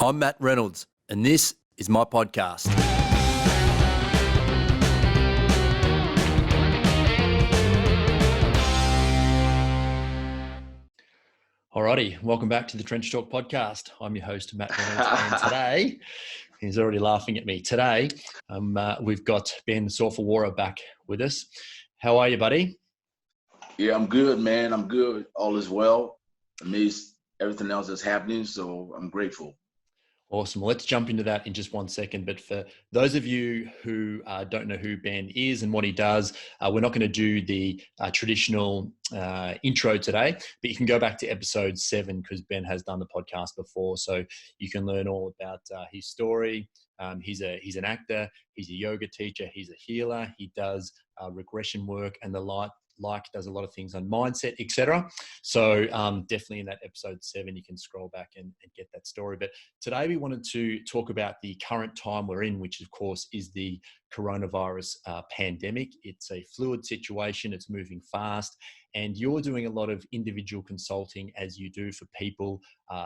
I'm Matt Reynolds, and this is my podcast. Alrighty, welcome back to the Trench Talk podcast. I'm your host, Matt Reynolds, and today, he's already laughing at me. Today, we've got Ben Sofowora back with us. How are you, buddy? Yeah, I'm good, man. I'm good. All is well. Amazed everything else that's happening, so I'm grateful. Awesome. Well, let's jump into that in just 1 second. But for those of you who don't know who Ben is and what he does, we're not going to do the traditional intro today, but you can go back to episode 7 because Ben has done the podcast before. So you can learn all about his story. He's an actor. He's a yoga teacher. He's a healer. He does regression work and the does a lot of things on mindset, etc. So definitely in that episode 7, you can scroll back and get that story. But today we wanted to talk about the current time we're in, which of course is the coronavirus pandemic. It's a fluid situation. It's moving fast. And you're doing a lot of individual consulting as you do for people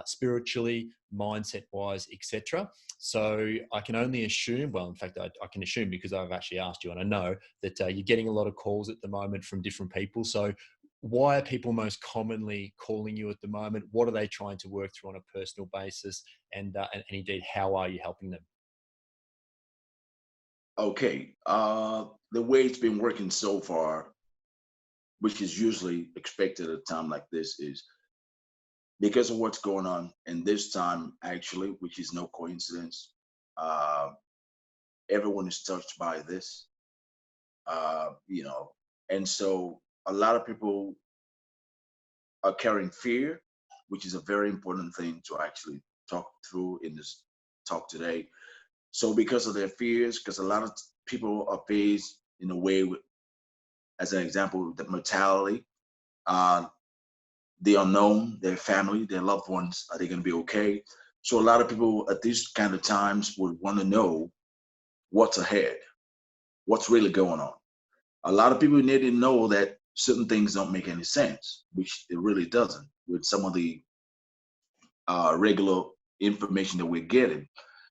spiritually, mindset-wise, etc. So I can only assume, well, in fact, I can assume because I've actually asked you and I know that you're getting a lot of calls at the moment from different people. So why are people most commonly calling you at the moment? What are they trying to work through on a personal basis? And indeed, how are you helping them? Okay. The way it's been working so far, which is usually expected at a time like this, is because of what's going on in this time, actually, which is no coincidence. Everyone is touched by this, and so a lot of people are carrying fear, which is a very important thing to actually talk through in this talk today. So because of their fears, because a lot of people are faced in a way with, as an example, the mortality, the unknown, their family, their loved ones, are they going to be okay? So a lot of people at these kind of times would want to know what's ahead, what's really going on. A lot of people need to know that certain things don't make any sense, which it really doesn't with some of the regular information that we're getting.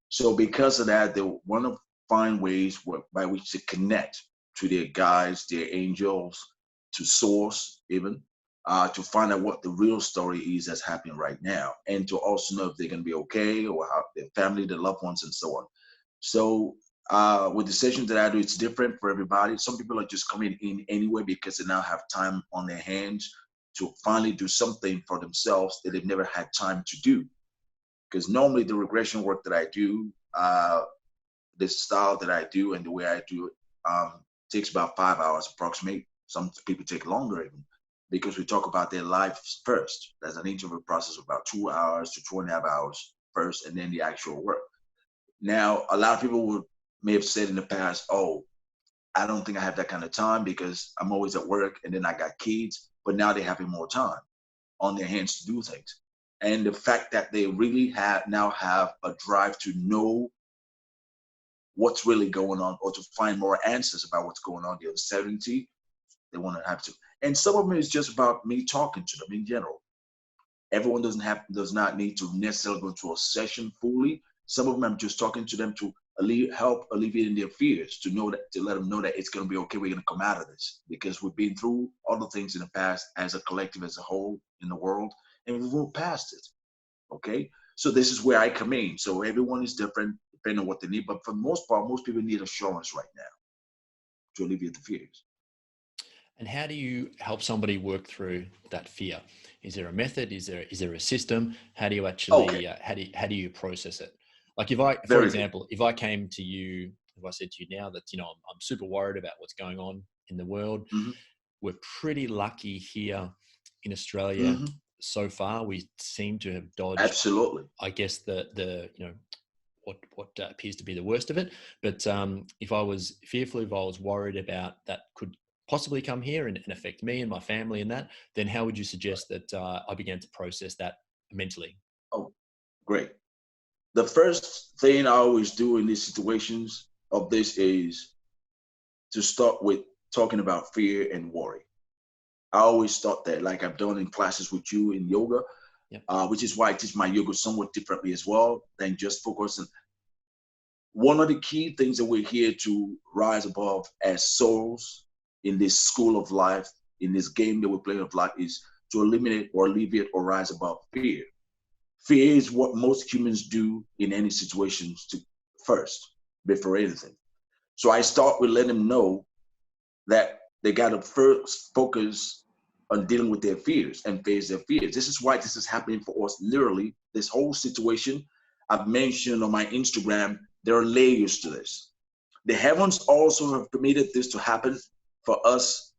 So because of that, they want to find ways by which to connect to their guides, their angels, to source even, to find out what the real story is that's happening right now, and to also know if they're going to be okay or how their family, their loved ones, and so on. So with the sessions that I do, it's different for everybody. Some people are just coming in anyway because they now have time on their hands to finally do something for themselves that they've never had time to do. Because normally the regression work that I do, the style that I do and the way I do it takes about 5 hours approximately. Some people take longer even, because we talk about their lives first. There's an interview process of about 2 hours to 2.5 hours first, and then the actual work. Now, a lot of people may have said in the past, oh, I don't think I have that kind of time because I'm always at work and then I got kids, but now they're having more time on their hands to do things. And the fact that they really now have a drive to know what's really going on or to find more answers about what's going on, the uncertainty, they want to have to. And some of them is just about me talking to them in general. Everyone does not need to necessarily go to a session fully. Some of them I'm just talking to them to help alleviate their fears, to let them know that it's going to be okay. We're going to come out of this because we've been through other things in the past as a collective, as a whole in the world, and we've moved past it. Okay, so this is where I come in. So everyone is different depending on what they need, but for the most part, most people need assurance right now to alleviate the fears. And how do you help somebody work through that fear? Is there a method? Is there a system? How do you actually how do you process it? Like for example, if I came to you, if I said to you now that I'm super worried about what's going on in the world, Mm-hmm. we're pretty lucky here in Australia. Mm-hmm. So far, we seem to have dodged. Absolutely. I guess the what appears to be the worst of it. But if I was fearful, if I was worried about that could possibly come here and affect me and my family and that, then how would you suggest that I began to process that mentally? Oh, great. The first thing I always do in these situations of this is to start with talking about fear and worry. I always start there, like I've done in classes with you in yoga. which is why I teach my yoga somewhat differently as well than just focusing. One of the key things that we're here to rise above as souls in this school of life, in this game that we're playing of life, is to eliminate or alleviate or rise above fear. Fear is what most humans do in any situations first, before anything. So I start with letting them know that they got to first focus on dealing with their fears and face their fears. This is why this is happening for us. Literally, this whole situation I've mentioned on my Instagram, there are layers to this. The heavens also have permitted this to happen for us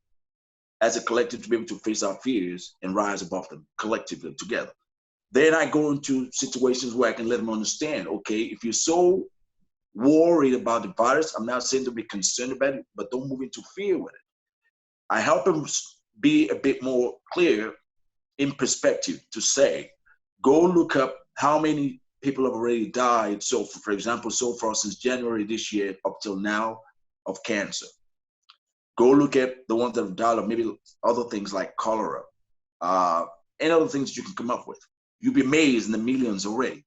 as a collective to be able to face our fears and rise above them collectively together. Then I go into situations where I can let them understand, okay, if you're so worried about the virus, I'm not saying to be concerned about it, but don't move into fear with it. I help them be a bit more clear in perspective to say, go look up how many people have already died. So for example, so far since January this year up till now of cancer. Go look at the ones that have died of maybe other things like cholera and other things you can come up with. You'll be amazed in the millions already.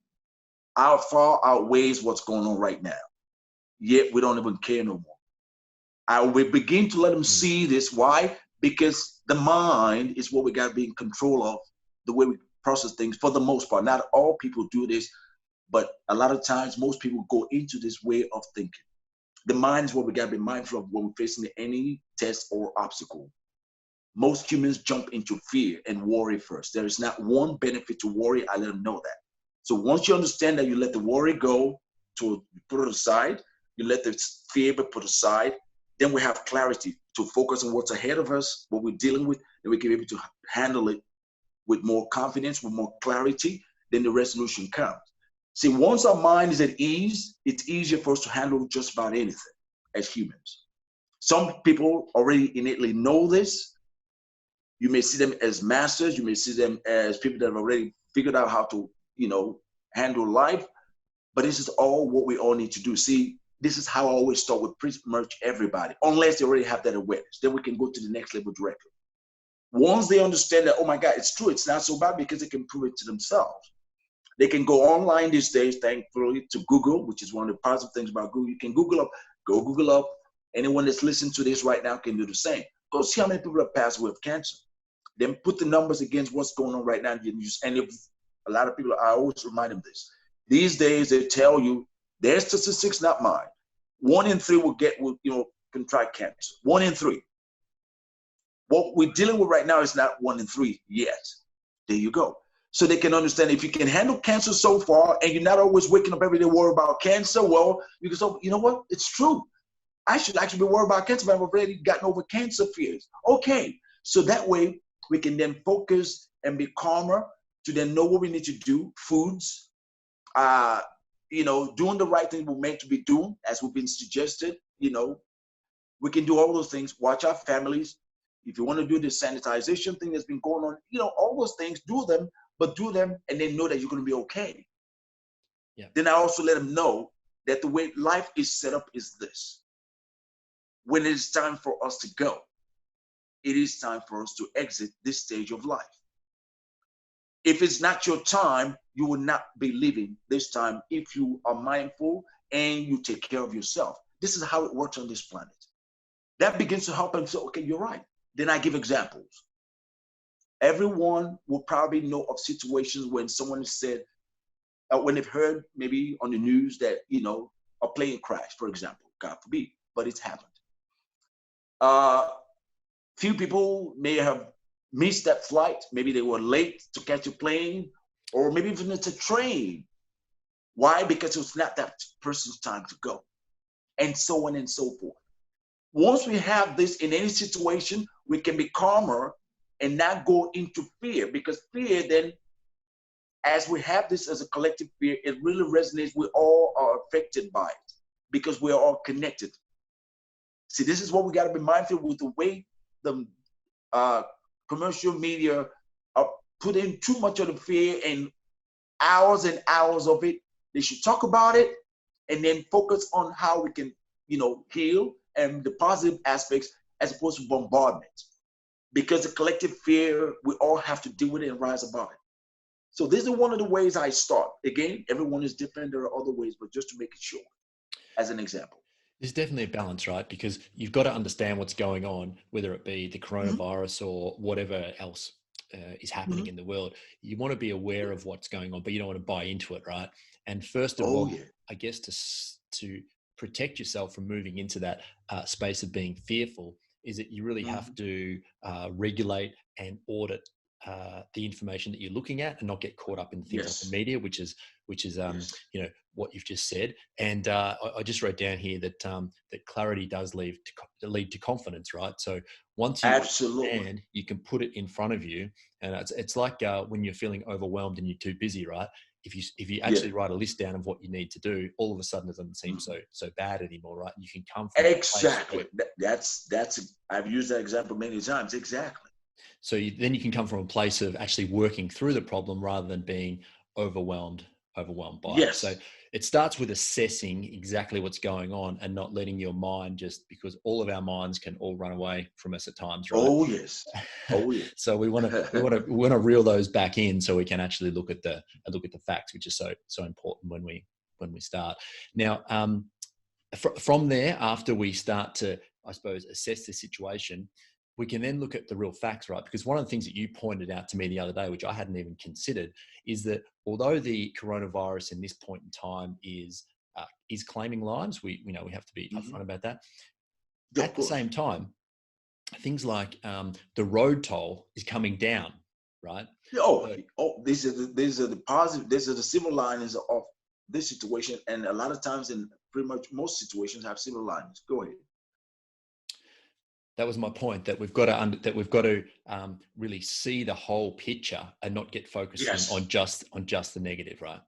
How far outweighs what's going on right now. Yet we don't even care no more. I will begin to let them see this. Why? Because the mind is what we got to be in control of, the way we process things for the most part. Not all people do this, but a lot of times most people go into this way of thinking. The mind is what we got to be mindful of when we're facing any test or obstacle. Most humans jump into fear and worry first. There is not one benefit to worry. I let them know that. So once you understand that, you let the worry go, to put it aside, you let the fear be put aside, then we have clarity to focus on what's ahead of us, what we're dealing with, and we can be able to handle it with more confidence, with more clarity, then the resolution comes. See, once our mind is at ease, it's easier for us to handle just about anything as humans. Some people already innately know this. You may see them as masters. You may see them as people that have already figured out how to, handle life. But this is all what we all need to do. See, this is how I always start with pretty much everybody, unless they already have that awareness. Then we can go to the next level directly. Once they understand that, oh my God, it's true, it's not so bad, because they can prove it to themselves. They can go online these days, thankfully, to Google, which is one of the positive things about Google. You can Google up. Anyone that's listening to this right now can do the same. Go see how many people have passed away of cancer. Then put the numbers against what's going on right now. And if a lot of people, I always remind them this. These days, they tell you, their statistics, not mine. 1 in 3 will contract cancer. 1 in 3. What we're dealing with right now is not 1 in 3 yet. There you go. So they can understand, if you can handle cancer so far and you're not always waking up every day worried about cancer, well, you can say, you know what? It's true. I should actually be worried about cancer, but I've already gotten over cancer fears. Okay. So that way we can then focus and be calmer to then know what we need to do. Foods, doing the right thing we're meant to be doing, as we've been suggested. We can do all those things. Watch our families. If you want to do the sanitization thing that's been going on, all those things, do them, but do them and then know that you're going to be okay. Yeah. Then I also let them know that the way life is set up is this. When it is time for us to go, it is time for us to exit this stage of life. If it's not your time, you will not be living this time if you are mindful and you take care of yourself. This is how it works on this planet. That begins to help them say, okay, you're right. Then I give examples. Everyone will probably know of situations when someone has said, when they've heard maybe on the news that, a plane crash, for example, God forbid, but it's happened. Few people may have missed that flight. Maybe they were late to catch a plane, or maybe even it's a train. Why? Because it was not that person's time to go, and so on and so forth. Once we have this in any situation, we can be calmer and not go into fear, because fear then, as we have this as a collective fear, it really resonates. We all are affected by it because we are all connected. See, this is what we got to be mindful with, the way the commercial media are putting too much of the fear and hours of it. They should talk about it and then focus on how we can, heal and the positive aspects, as opposed to bombardment. Because the collective fear, we all have to deal with it and rise above it. So this is one of the ways I start. Again, everyone is different. There are other ways, but just to make it short, as an example. There's definitely a balance, right? Because you've got to understand what's going on, whether it be the Mm-hmm. coronavirus or whatever else is happening Mm-hmm. in the world. You want to be aware of what's going on, but you don't want to buy into it, right? And first of Oh, all, yeah. I guess to protect yourself from moving into that space of being fearful is that you really Mm-hmm. have to regulate and audit the information that you're looking at and not get caught up in things like the media, which is Yes. you know, what you've just said. And I just wrote down here that that clarity does lead to confidence, right? So once you Absolutely. understand, you can put it in front of you, and it's like when you're feeling overwhelmed and you're too busy, right? If you actually write a list down of what you need to do, all of a sudden it doesn't seem Mm-hmm. so bad anymore, right? You can come from Exactly. That's I've used that example many times. Exactly. so then you can come from a place of actually working through the problem rather than being overwhelmed by it. Yes. So it starts with assessing exactly what's going on and not letting your mind, just because all of our minds can all run away from us at times, right? Oh yes. Oh yes. So we want to reel those back in so we can actually look at the facts, which is so important when we start. Now, from there, after we start to, I suppose, assess the situation, we can then look at the real facts, right? Because one of the things that you pointed out to me the other day, which I hadn't even considered, is that although the coronavirus in this point in time is claiming lives, we have to be upfront about that. At the same time, things like the road toll is coming down, right? These are the positive. These are the silver linings of this situation, and a lot of times, in pretty much most situations, have silver linings. Go ahead. That was my point, that we've got to really see the whole picture and not get focused on just the negative, right?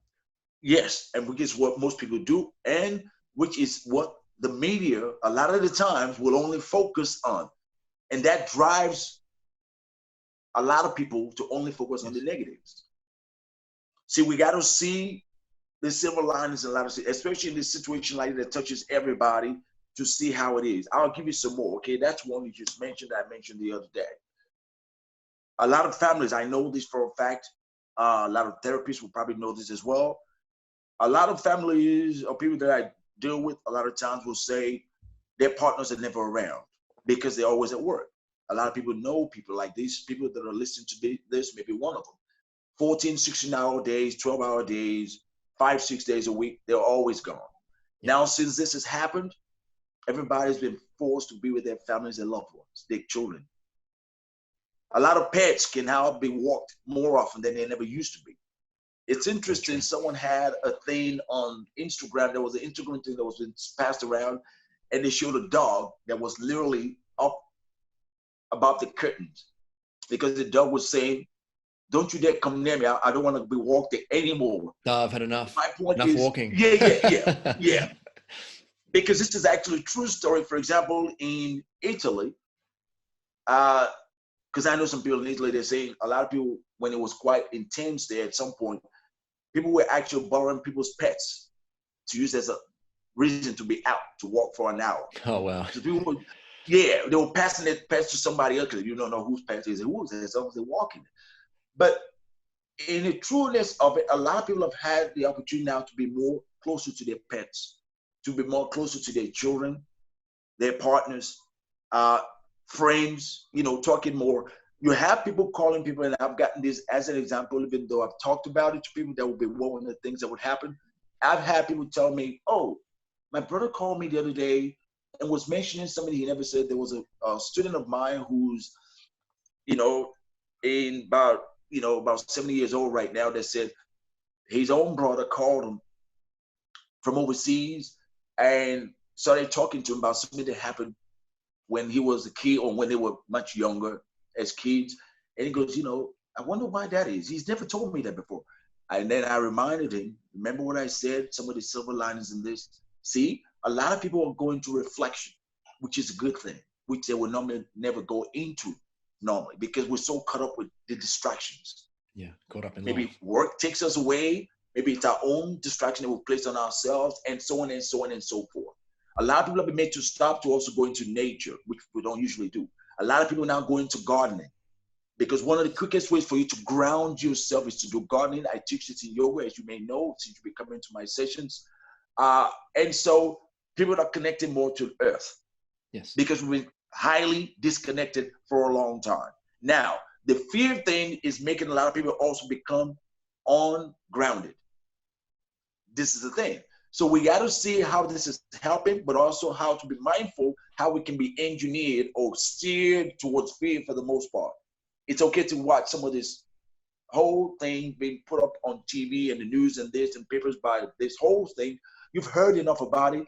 Yes, and which is what most people do, and which is what the media a lot of the times will only focus on, and that drives a lot of people to only focus on the negatives. See, we got to see the silver linings in a lot of, especially in this situation like that touches everybody, to see how it is. I'll give you some more. Okay, that's one you just mentioned. I mentioned the other day. A lot of families, I know this for a fact. A lot of therapists will probably know this as well. A lot of families or people that I deal with, a lot of times will say their partners are never around because they're always at work. A lot of people know people like these. People that are listening to this, maybe one of them. 14, 16-hour days, 12-hour days, 5-6 days a week, they're always gone. Yeah. Now, since this has happened, everybody's been forced to be with their families and loved ones, their children. A lot of pets can now be walked more often than they never used to be. It's interesting. Someone had a thing on Instagram. There was an Instagram thing that was been passed around, and they showed a dog that was literally up about the curtains because the dog was saying, "Don't you dare come near me. I don't want to be walked anymore." No, I've had enough. My point enough is, walking. Yeah. Because this is actually a true story. For example, in Italy, because I know some people in Italy, they're saying a lot of people, when it was quite intense there at some point, people were actually borrowing people's pets to use as a reason to be out, to walk for an hour. Oh, wow. So people would, they were passing their pets to somebody else because you don't know whose pet is whose, as long as they're walking. But in the trueness of it, a lot of people have had the opportunity now to be more closer to their pets, to be more closer to their children, their partners, friends, talking more. You have people calling people, and I've gotten this as an example, even though I've talked about it to people, that would be one of the things that would happen. I've had people tell me, "Oh, my brother called me the other day and was mentioning somebody he never said." There was a student of mine who's, in about 70 years old right now, that said his own brother called him from overseas and started talking to him about something that happened when he was a kid or when they were much younger as kids. And he goes, "I wonder why that is. He's never told me that before." And then I reminded him, remember what I said, some of the silver linings in this? See, a lot of people are going through reflection, which is a good thing, which they will normally never go into normally because we're so caught up with the distractions. Yeah, caught up in maybe life. Work takes us away. Maybe it's our own distraction that we place on ourselves, and so on and so on and so forth. A lot of people have been made to stop to also go into nature, which we don't usually do. A lot of people now go into gardening. Because one of the quickest ways for you to ground yourself is to do gardening. I teach this in yoga, as you may know, since you've been coming to my sessions. And so people are connecting more to earth. Yes. Because we've been highly disconnected for a long time. Now, the fear thing is making a lot of people also become ungrounded. This is the thing. So we got to see how this is helping, but also how to be mindful, how we can be engineered or steered towards fear for the most part. It's okay to watch some of this whole thing being put up on TV and the news and this and papers by this whole thing. You've heard enough about it.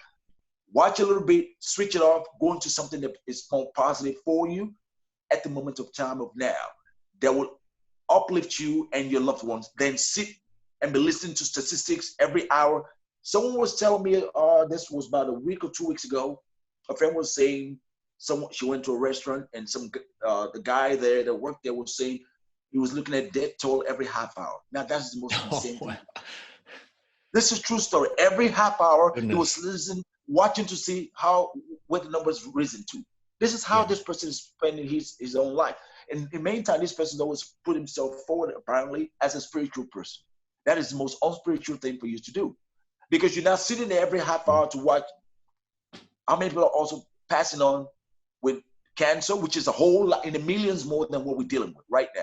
Watch a little bit, switch it off, go into something that is more positive for you at the moment of time of now that will uplift you and your loved ones. Then sit and be listening to statistics every hour. Someone was telling me, this was about a week or 2 weeks ago, a friend was saying, she went to a restaurant and the guy there that worked there was saying he was looking at death toll every half hour. Now that's the most insane thing. This is a true story. Every half hour, he was listening, watching to see where the numbers risen to. This is how this person is spending his own life. And in the meantime, this person always put himself forward, apparently, as a spiritual person. That is the most unspiritual thing for you to do. Because you're not sitting there every half hour to watch how many people are also passing on with cancer, which is a whole lot, in the millions more than what we're dealing with right now.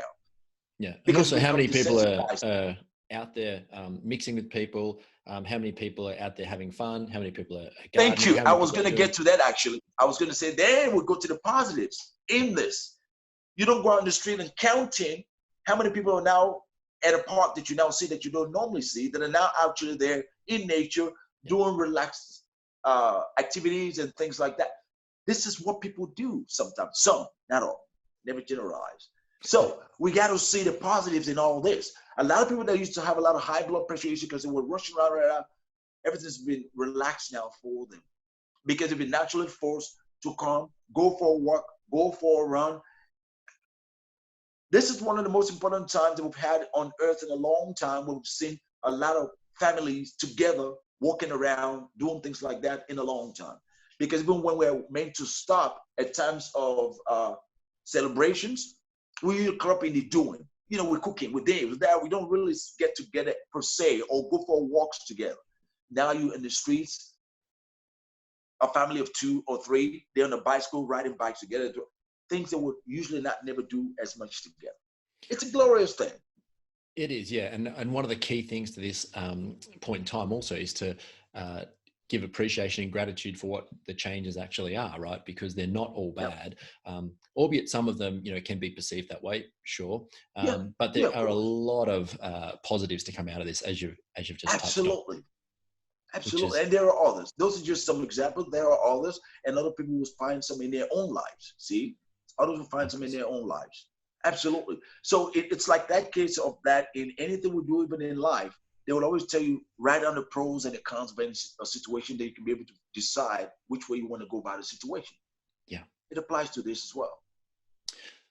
Yeah. And Because also how many people are out there mixing with people, how many people are out there having fun, how many people are gardening. Thank you. I was going to get to that, actually. I was going to say, then we'll go to the positives in this. You don't go out in the street and counting how many people are now at a park that you now see that you don't normally see, that are now actually there in nature, doing relaxed activities and things like that. This is what people do sometimes. Some, not all. Never generalize. So we got to see the positives in all this. A lot of people that used to have a lot of high blood pressure issues because they were rushing around, everything's been relaxed now for them because they've been naturally forced to come, go for a walk, go for a run. This is one of the most important times that we've had on earth in a long time where we've seen a lot of families together walking around, doing things like that in a long time. Because even when we're meant to stop at times of celebrations, we caught up in the doing. You know, we're cooking, we're there, we don't really get together per se or go for walks together. Now you're in the streets, a family of 2 or 3, they're on a bicycle, riding bikes together, things that would usually never do as much together. It's a glorious thing. It is, yeah. And one of the key things to this point in time also is to give appreciation and gratitude for what the changes actually are, right? Because they're not all bad, albeit some of them, you know, can be perceived that way, sure. But there are a lot of positives to come out of this, as you've just touched on. Absolutely. And there are others. Those are just some examples. There are others, and other people will find some in their own lives. See, others will find some in their own lives. Absolutely. So it's like that case of that in anything we do, even in life, they will always tell you, write down the pros and the cons of a situation that you can be able to decide which way you want to go about the situation. Yeah. It applies to this as well.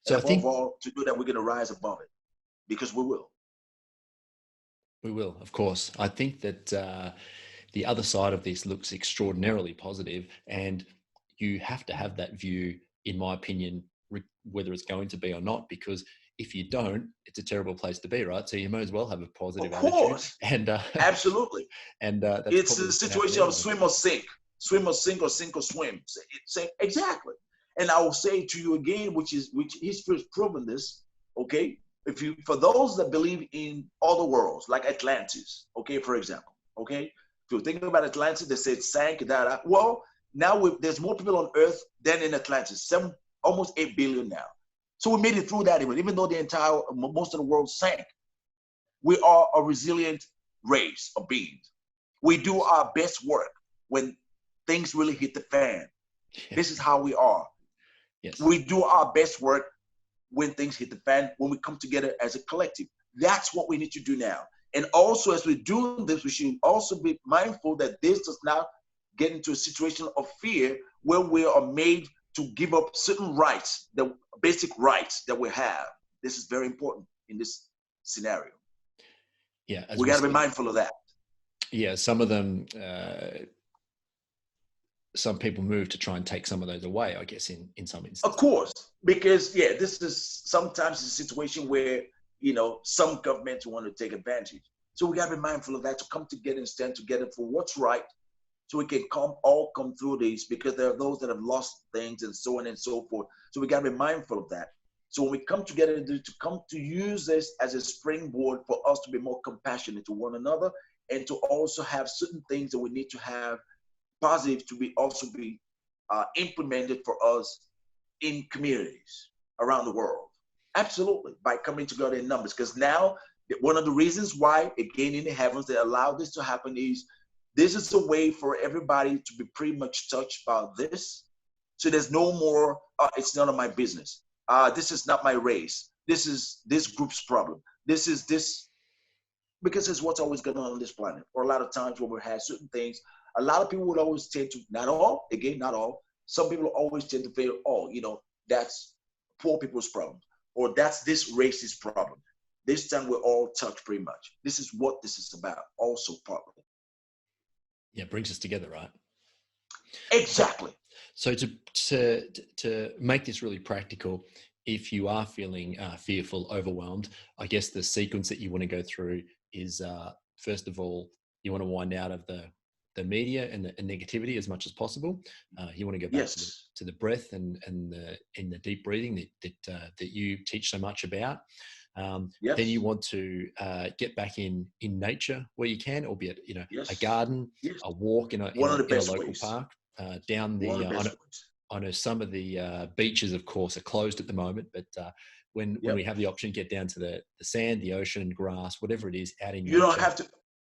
So and above all, to do that, we're going to rise above it because we will. We will, of course. I think that the other side of this looks extraordinarily positive, and you have to have that view, in my opinion, whether it's going to be or not, because if you don't, it's a terrible place to be, right? So you may as well have a positive attitude. And absolutely. And it's a situation of swim or sink, swim or sink, or sink or swim. Exactly. And I will say to you again, which history has proven this. Okay, for those that believe in other worlds like Atlantis, okay, for example, okay. If you think about Atlantis, they say it sank. Well, now there's more people on Earth than in Atlantis. Almost 8 billion now. So we made it through that even though most of the world sank. We are a resilient race of beings. We do our best work when things really hit the fan. This is how we are. Yes. We do our best work when things hit the fan, when we come together as a collective. That's what we need to do now. And also, as we do this, we should also be mindful that this does not get into a situation of fear where we are made to give up certain rights, the basic rights that we have. This is very important in this scenario. Yeah, we got to be mindful of that. Yeah, some of them, some people move to try and take some of those away, I guess, in some instances. Of course, because this is sometimes a situation where, some governments want to take advantage. So we got to be mindful of that, to come together and stand together for what's right, so we can all come through these, because there are those that have lost things and so on and so forth. So we got to be mindful of that. So when we come together to use this as a springboard for us to be more compassionate to one another, and to also have certain things that we need to have positive to be implemented for us in communities around the world. Absolutely, by coming together in numbers. Because now, one of the reasons why, again, in the heavens, they allow this to happen is, this is a way for everybody to be pretty much touched by this. So there's no more, it's none of my business. This is not my race. This is this group's problem. This is this, because it's what's always going on this planet. Or a lot of times when we have certain things, a lot of people would always tend to, not all, again, not all, some people always tend to feel, that's poor people's problem, or that's this race's problem. This time we're all touched pretty much. This is what this is about, also partly. Yeah, it brings us together, right? Exactly. So to make this really practical, if you are feeling fearful, overwhelmed, I guess the sequence that you want to go through is, first of all, you want to wind out of the media and the negativity as much as possible. You want to go back to the breath and the deep breathing that you teach so much about. Then you want to get back in nature where you can, albeit a garden, a walk in a local park, down the. I know some of the beaches, of course, are closed at the moment, but when we have the option, get down to the sand, the ocean, grass, whatever it is, out in nature. You don't have to.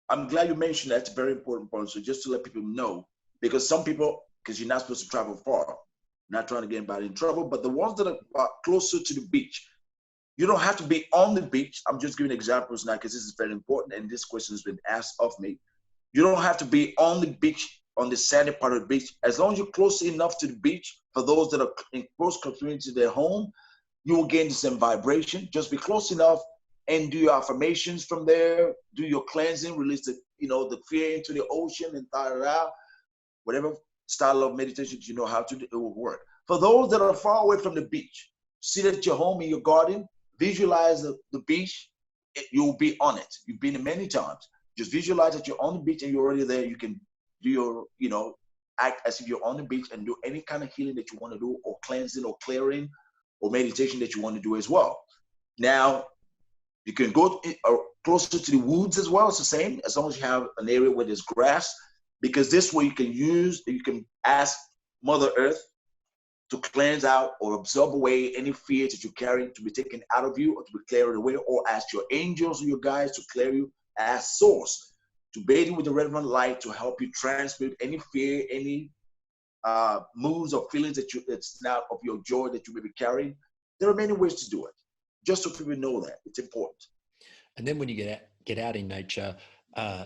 I'm glad you mentioned that. It's a very important point. So just to let people know, because some people, because you're not supposed to travel far, not trying to get anybody in trouble, but the ones that are closer to the beach, you don't have to be on the beach. I'm just giving examples now because this is very important, and this question has been asked of me. You don't have to be on the beach, on the sandy part of the beach. As long as you're close enough to the beach, for those that are in close proximity to their home, you will gain the same vibration. Just be close enough and do your affirmations from there, do your cleansing, release the fear into the ocean and whatever style of meditation you know how to do, it will work. For those that are far away from the beach, sit at your home in your garden, visualize the beach, you'll be on it. You've been there many times. Just visualize that you're on the beach and you're already there. You can do your, act as if you're on the beach and do any kind of healing that you want to do, or cleansing or clearing or meditation that you want to do as well. Now, you can go closer to the woods as well. It's the same, as long as you have an area where there's grass, because this way you can ask Mother Earth to cleanse out or absorb away any fear that you carry, to be taken out of you or to be cleared away, or ask your angels or your guides to clear you, as Source to bathe you with the relevant light to help you transmute any fear, any moods or feelings that's not of your joy that you may be carrying. There are many ways to do it. Just so people know that it's important. And then when you get out in nature,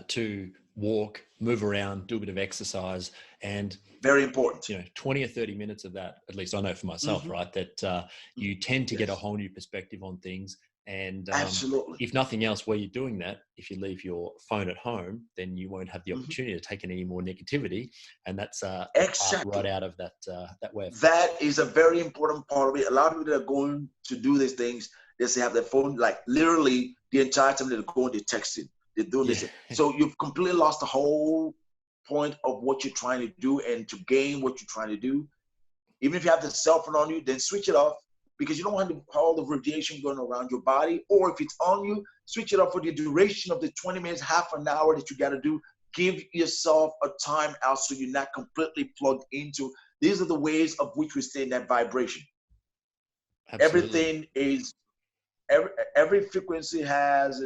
to walk, move around, do a bit of exercise, and very important. 20 or 30 minutes of that, at least I know for myself, right, that you tend to get a whole new perspective on things. And absolutely, if nothing else, where you're doing that, if you leave your phone at home, then you won't have the opportunity to take in any more negativity, and that's exactly right out of that way of that is a very important part of it. A lot of people that are going to do these things, they have their phone like literally the entire time they're going, they're texting, they're doing this. So you've completely lost the whole point of what you're trying to do and to gain what you're trying to do. Even if you have the cell phone on you, then switch it off, because you don't want all the radiation going around your body. Or if it's on you, switch it off for the duration of the 20 minutes, half an hour that you got to do. Give yourself a time out so you're not completely plugged into. These are the ways of which we stay in that vibration. Absolutely. Everything is, every frequency has,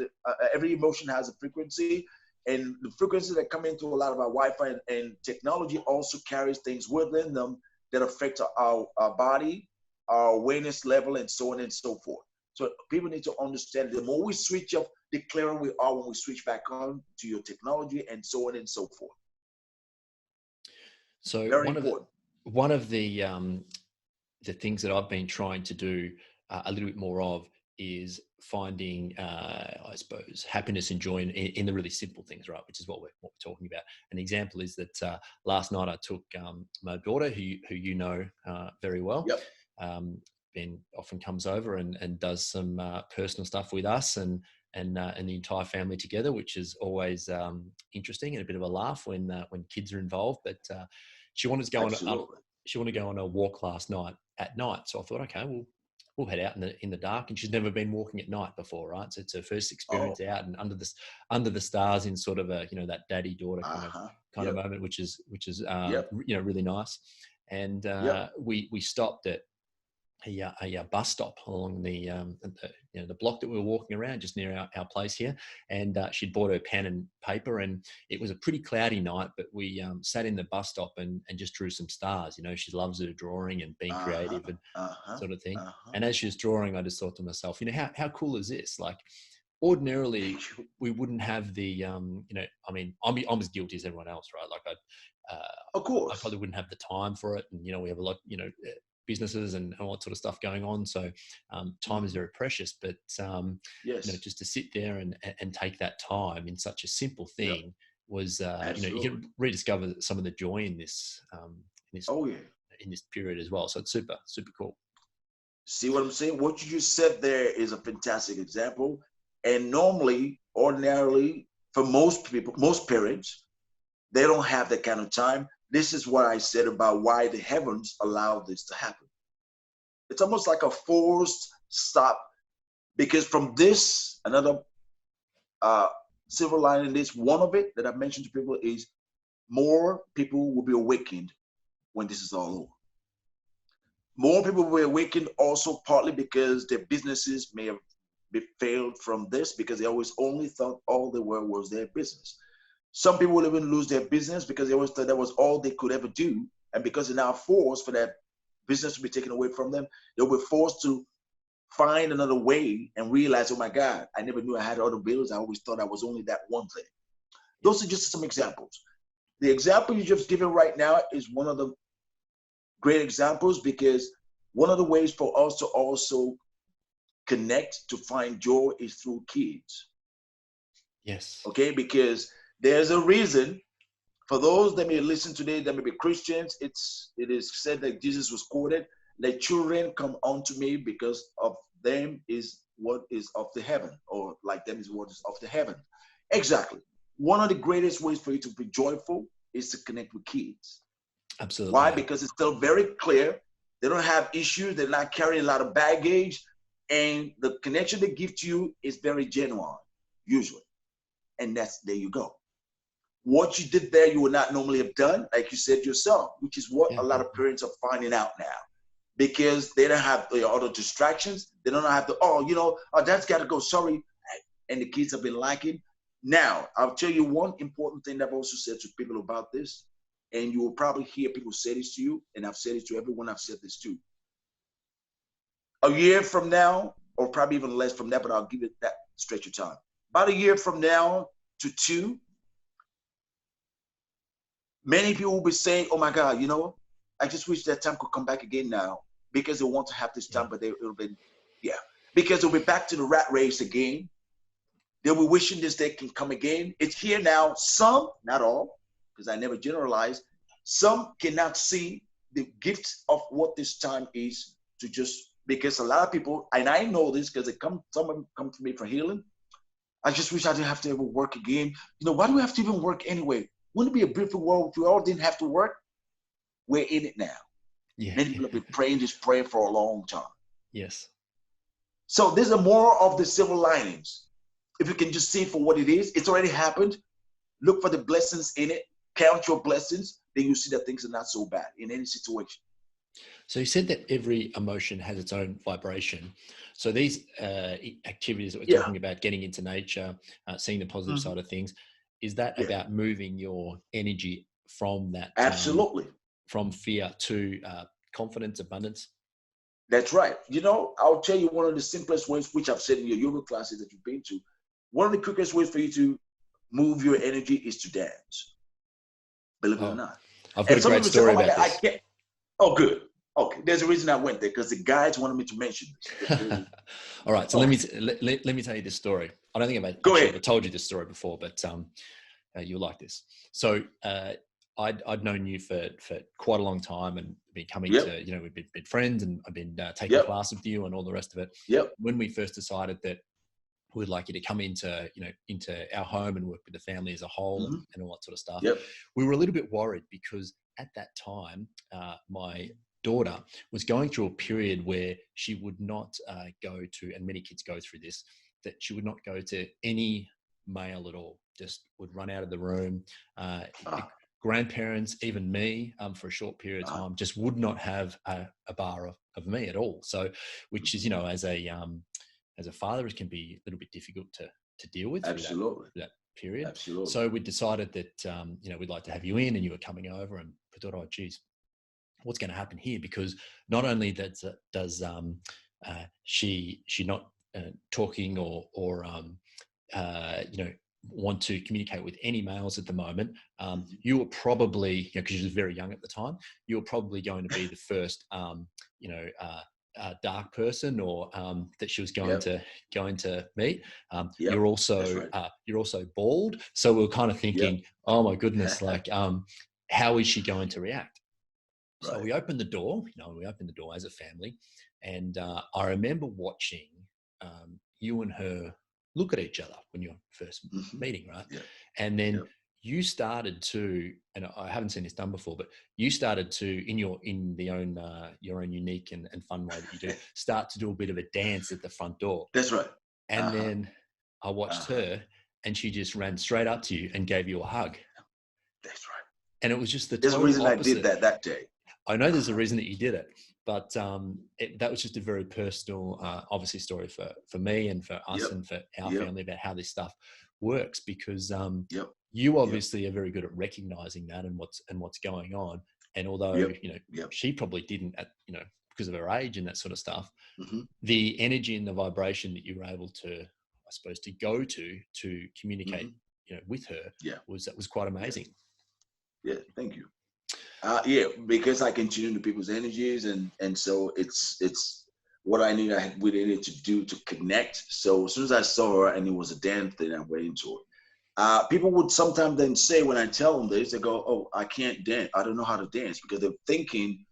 every emotion has a frequency. And the frequencies that come into a lot of our Wi-Fi and technology also carries things within them that affect our body, our awareness level, and so on and so forth. So people need to understand, the more we switch off, the clearer we are when we switch back on to your technology, and so on and so forth. So one of the things that I've been trying to do a little bit more of is finding, I suppose, happiness and joy in the really simple things, right? Which is what we're talking about. An example is that last night I took my daughter, who you know very well. Yep. Ben often comes over and does some personal stuff with us and the entire family together, which is always interesting and a bit of a laugh when kids are involved. But she wanted to go on a walk last night at night, so I thought, okay, we'll head out in the dark. And she's never been walking at night before, right? So it's her first experience out and under the stars in sort of a, you know, that daddy daughter kind of moment, which is you know, really nice. And we stopped at a bus stop along the block that we were walking around just near our place here, and she'd bought her pen and paper, and it was a pretty cloudy night, but we sat in the bus stop and just drew some stars. You know, she loves her drawing and being creative and sort of thing. And as she was drawing, I just thought to myself, you know, how cool is this? Like, ordinarily we wouldn't have the you know, I mean, I'm as guilty as everyone else, right? Like of course, I probably wouldn't have the time for it, and you know, we have a lot, you know, businesses and all that sort of stuff going on, so time is very precious. But you know, just to sit there and take that time in such a simple thing was you know, you can rediscover some of the joy in this in this period as well. So it's super cool. See what I'm saying? What you just said there is a fantastic example. And normally, ordinarily, for most people, most parents, they don't have that kind of time. This is what I said about why the heavens allow this to happen. It's almost like a forced stop, because from this, another silver lining in this, one of it that I've mentioned to people is more people will be awakened when this is all over. More people will be awakened also partly because their businesses may have been failed from this, because they always only thought all they were was their business. Some people will even lose their business because they always thought that was all they could ever do. And because they're now forced for that business to be taken away from them, they'll be forced to find another way and realize, oh my God, I never knew I had other bills. I always thought I was only that one thing. Those are just some examples. The example you just given right now is one of the great examples, because one of the ways for us to also connect to find joy is through kids. Yes. Okay, because there's a reason for those that may listen today that may be Christians. It is said that Jesus was quoted, "Let children come unto me, because of them is what is of the heaven," or like them is what is of the heaven. Exactly. One of the greatest ways for you to be joyful is to connect with kids. Absolutely. Why? Because it's still very clear. They don't have issues. They're not carrying a lot of baggage. And the connection they give to you is very genuine, usually. And there you go. What you did there, you would not normally have done, like you said yourself, which is what a lot of parents are finding out now, because they don't have the other distractions. They don't have dad's got to go, sorry. And the kids have been liking. Now, I'll tell you one important thing that I've also said to people about this, and you will probably hear people say this to you, and I've said it to everyone I've said this to. A year from now, or probably even less from that, but I'll give it that stretch of time. About a year from now to 2, many people will be saying, oh my God, you know, I just wish that time could come back again now, because they want to have this time, but because they'll be back to the rat race again. They'll be wishing this day can come again. It's here now. Some, not all, because I never generalize, some cannot see the gift of what this time is, to just, because a lot of people, and I know this because someone come to me for healing. I just wish I didn't have to ever work again. You know, why do we have to even work anyway? Wouldn't it be a beautiful world if we all didn't have to work? We're in it now. Many people have been praying this prayer for a long time. Yes. So these are more of the silver linings. If you can just see it for what it is, it's already happened. Look for the blessings in it. Count your blessings. Then you see that things are not so bad in any situation. So you said that every emotion has its own vibration. So these activities that we're talking about, getting into nature, seeing the positive side of things, is that about moving your energy from that? Absolutely. From fear to confidence, abundance? That's right. You know, I'll tell you one of the simplest ways, which I've said in your yoga classes that you've been to. One of the quickest ways for you to move your energy is to dance. Believe it or not. I've got a great story about this. Oh, good. Okay, there's a reason I went there, because the guides wanted me to mention this. All right, so let me tell you this story. I don't think I've Go actually ahead. ever told you this story before, but you'll like this. So I'd known you for quite a long time, and been coming Yep. to, we've been friends, and I've been taking Yep. class with you and all the rest of it. Yep. When we first decided that we'd like you to come into our home and work with the family as a whole, Mm-hmm. and all that sort of stuff, Yep. we were a little bit worried because at that time, my daughter was going through a period where she would not go to, and many kids go through this, that she would not go to any male at all, just would run out of the room. Grandparents, even me, for a short period of time, just would not have a bar of me at all. So, which is, as a father, it can be a little bit difficult to deal with through that period. Absolutely. So we decided that, we'd like to have you in, and you were coming over, and we thought, oh, geez, what's going to happen here? Because not only does she not talking or want to communicate with any males at the moment, you were probably, because she was very young at the time, you were probably going to be the first dark person, or that she was going to meet. You're also bald, so we were kind of thinking, oh my goodness, like how is she going to react? So we opened the door, as a family, and I remember watching you and her look at each other when you're first meeting, right? Yeah. And then you started to, and I haven't seen this done before, but you started to, in your own unique and fun way that you do, start to do a bit of a dance at the front door. That's right. And then I watched her, and she just ran straight up to you and gave you a hug. That's right. And it was just the total reason opposite. I did that day. I know there's a reason that you did it, but that was just a very personal, obviously, story for me and for us and for our family about how this stuff works, because you obviously are very good at recognizing that and what's going on. And although she probably didn't, because of her age and that sort of stuff, the energy and the vibration that you were able to, I suppose, to go to communicate, with her, was quite amazing. Yeah, thank you. Because I can tune into people's energies, and so it's what I knew we needed to do to connect. So as soon as I saw her and it was a dance thing, I went into it. People would sometimes then say, when I tell them this, they go, "Oh, I can't dance. I don't know how to dance," because they're thinking,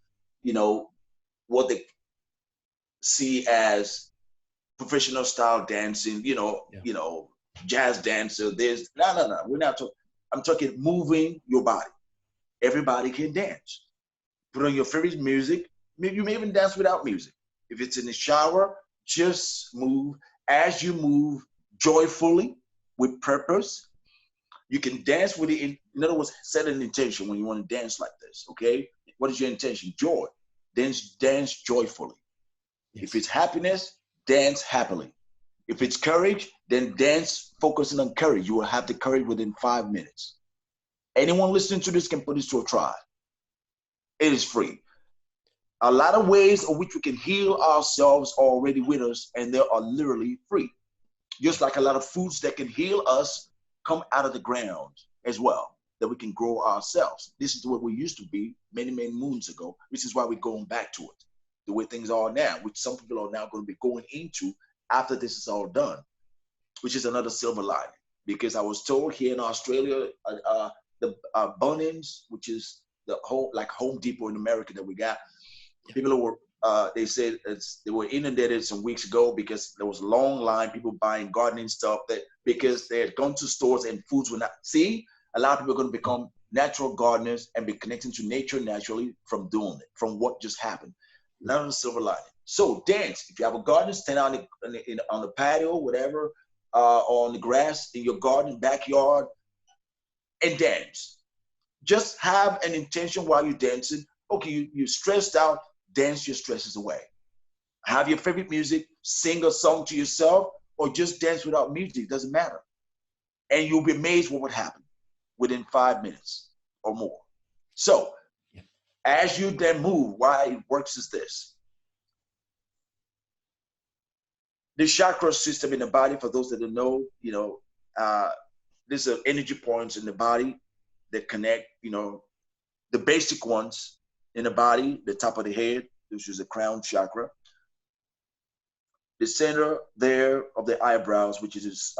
what they see as professional style dancing, jazz dancer. There's no. We're not talking. I'm talking moving your body. Everybody can dance. Put on your favorite music. Maybe you may even dance without music. If it's in the shower, just move. As you move joyfully, with purpose, you can dance with it. In other words, set an intention when you want to dance like this, okay? What is your intention? Joy. Dance joyfully. Yes. If it's happiness, dance happily. If it's courage, then dance focusing on courage. You will have the courage within 5 minutes. Anyone listening to this can put this to a try. It is free. A lot of ways in which we can heal ourselves are already with us, and they are literally free. Just like a lot of foods that can heal us come out of the ground as well, that we can grow ourselves. This is the way we used to be many, many moons ago, which is why we're going back to it, the way things are now, which some people are now going to be going into after this is all done, which is another silver lining. Because I was told here in Australia, the Bunnings, which is the whole like Home Depot in America that we got. People who were they said they were inundated some weeks ago because there was a long line, people buying gardening stuff because they had gone to stores and foods were not. See, a lot of people are going to become natural gardeners and be connecting to nature naturally from doing it, from what just happened. Another silver lining. So dance. If you have a garden, stand on the patio, whatever, or on the grass in your garden, backyard, and dance. Just have an intention while you're dancing. Okay, you're stressed out, dance your stresses away. Have your favorite music, sing a song to yourself, or just dance without music, doesn't matter. And you'll be amazed what would happen within 5 minutes or more. So, as you then move, why it works is this. The chakra system in the body, for those that don't know, there's energy points in the body that connect, the basic ones in the body, the top of the head, which is the crown chakra. The center there of the eyebrows, which is his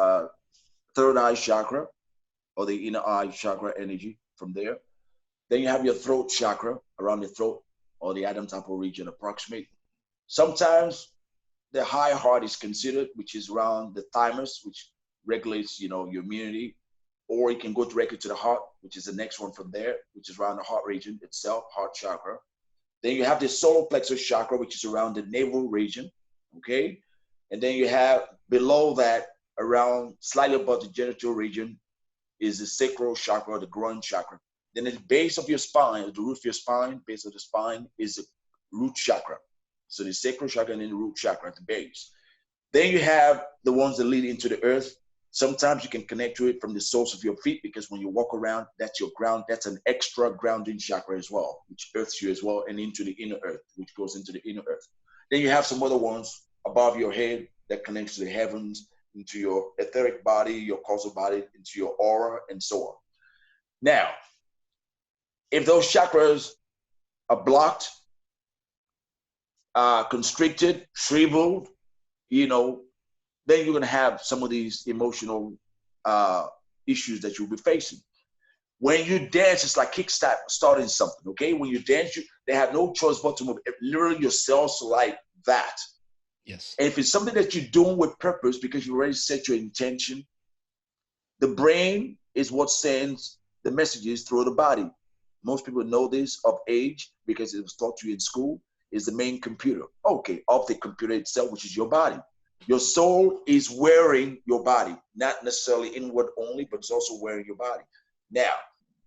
third eye chakra, or the inner eye chakra energy from there. Then you have your throat chakra around the throat, or the Adam's apple region approximate. Sometimes the high heart is considered, which is around the thymus, which regulates, your immunity, or it can go directly to the heart, which is the next one from there, which is around the heart region itself, heart chakra. Then you have the solar plexus chakra, which is around the navel region, okay? And then you have below that, around slightly above the genital region, is the sacral chakra, the groin chakra. Then at the base of your spine, the root of your spine, base of the spine, is the root chakra. So the sacral chakra and then the root chakra at the base. Then you have the ones that lead into the earth. Sometimes you can connect to it from the soles of your feet, because when you walk around, that's your ground. That's an extra grounding chakra as well, which earths you as well, and into the inner earth, which goes into the inner earth. Then you have some other ones above your head that connects to the heavens, into your etheric body, your causal body, into your aura, and so on. Now, if those chakras are blocked, constricted, shriveled, then you're going to have some of these emotional issues that you'll be facing. When you dance, it's like starting something, okay? When you dance, they have no choice but to move. Literally, your cells like that. Yes. And if it's something that you're doing with purpose, because you already set your intention, the brain is what sends the messages through the body. Most people know this of age because it was taught to you in school, is the main computer. Okay, of the computer itself, which is your body. Your soul is wearing your body, not necessarily inward only, but it's also wearing your body. Now,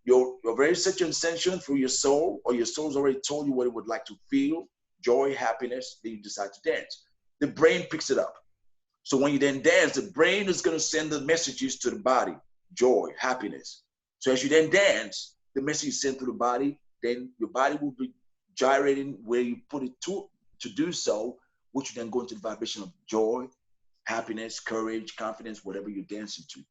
your very set your intention through your soul, or your soul's already told you what it would like to feel, joy, happiness, then you decide to dance. The brain picks it up. So when you then dance, the brain is going to send the messages to the body, joy, happiness. So as you then dance, the message is sent through the body, then your body will be gyrating where you put it to do so, which you then go into the vibration of joy, happiness, courage, confidence, whatever you're dancing to.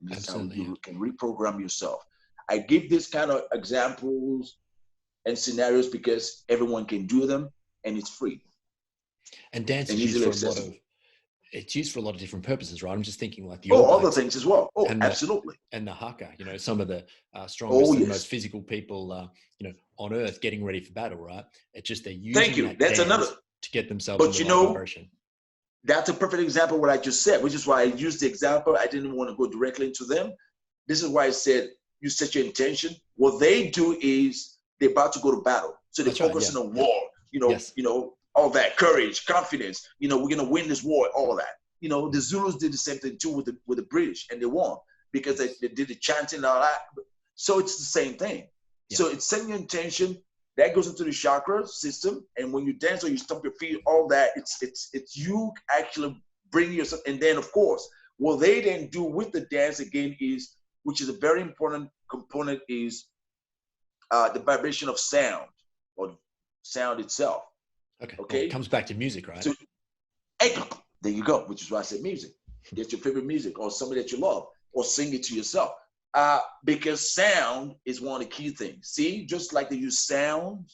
And this is how you can reprogram yourself. I give this kind of examples and scenarios because everyone can do them, and it's free. And dance is used for it's used for a lot of different purposes, right? I'm just thinking like the other things as well. Absolutely. And the haka, some of the strongest and most physical people, on earth getting ready for battle, right? It's just they're using that That's dance another to get themselves in the right vibration. That's a perfect example of what I just said, which is why I used the example. I didn't want to go directly into them. This is why I said you set your intention. What they do is they're about to go to battle, so they focus on the war. All that courage, confidence. We're gonna win this war. All of that. The Zulus did the same thing too with the British, and they won because they did the chanting and all that. So it's the same thing. Yeah. So it's setting your intention. That goes into the chakra system, and when you dance or you stomp your feet, all that, it's you actually bring yourself. And then, of course, what they then do with the dance again is, which is a very important component, is the vibration of sound, or sound itself. Okay. Well, it comes back to music, right? So, there you go, which is why I said music. Get your favorite music, or somebody that you love, or sing it to yourself. Because sound is one of the key things. See, just like they use sound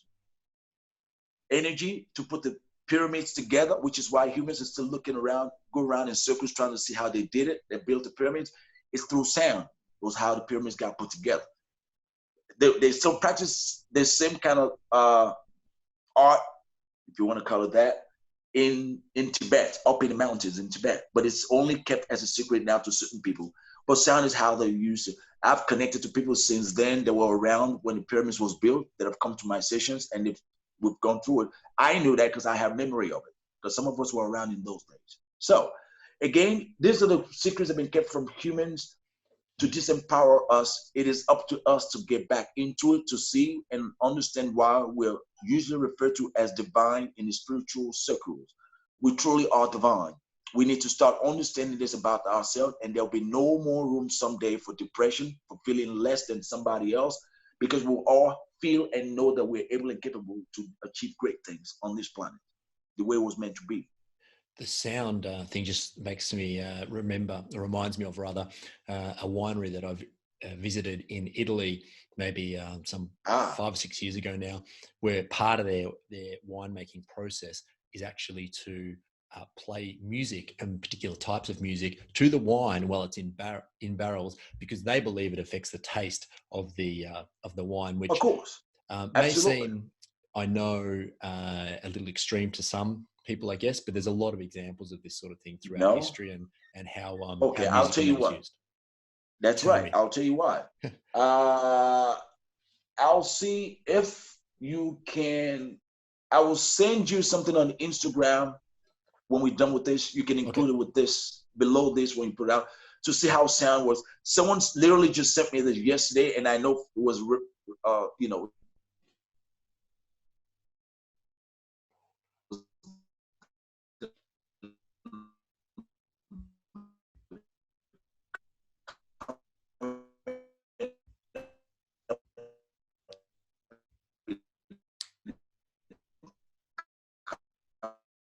energy to put the pyramids together, which is why humans are still go around in circles trying to see how they did it. They built the pyramids. It's through sound. It was how the pyramids got put together. They still practice the same kind of art, if you want to call it that, in Tibet, up in the mountains in Tibet. But it's only kept as a secret now to certain people. But sound is how they use it. I've connected to people since then that were around when the pyramids was built, that have come to my sessions, and we've gone through it. I knew that because I have memory of it, because some of us were around in those days. So again, these are the secrets that have been kept from humans to disempower us. It is up to us to get back into it, to see and understand why we're usually referred to as divine in the spiritual circles. We truly are divine. We need to start understanding this about ourselves, and there'll be no more room someday for depression, for feeling less than somebody else, because we'll all feel and know that we're able and capable to achieve great things on this planet, the way it was meant to be. The sound thing just makes me reminds me of a winery that I've visited in Italy, maybe some Ah, 5 or 6 years ago now, where part of their winemaking process is actually to play music and particular types of music to the wine while it's in barrels, because they believe it affects the taste of the wine, of which course. may Absolutely. seem, I know, a little extreme to some people, I guess, but there's a lot of examples of this sort of thing throughout No? history, and how Okay, I'll music tell in you that is what. used. That's Tell right. me. I'll tell you why. Uh, I'll see if you can. I will send you something on Instagram when we're done with this. You can Okay. include it with this below this when you put it out to see Yeah. how sound was. Someone's literally just sent me this yesterday, and I know it was,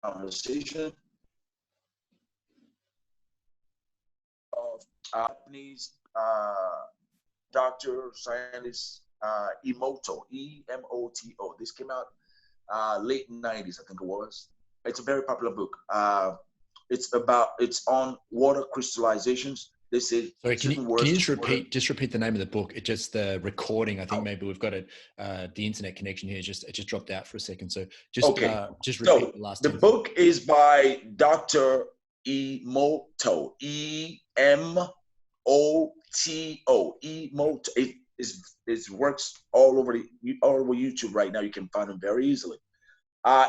conversation of Japanese doctor, scientist, Emoto, Emoto. This came out late 90s, I think it was. It's a very popular book. It's on water crystallizations. They say Sorry, certain can words you to water. just repeat the name of the book? It just the recording. I think maybe we've got it. The internet connection here it just dropped out for a second. So Okay. just repeat So the last the 10 seconds. book is by Dr. Emoto. Emoto. Emoto. It works all over YouTube right now. You can find them very easily.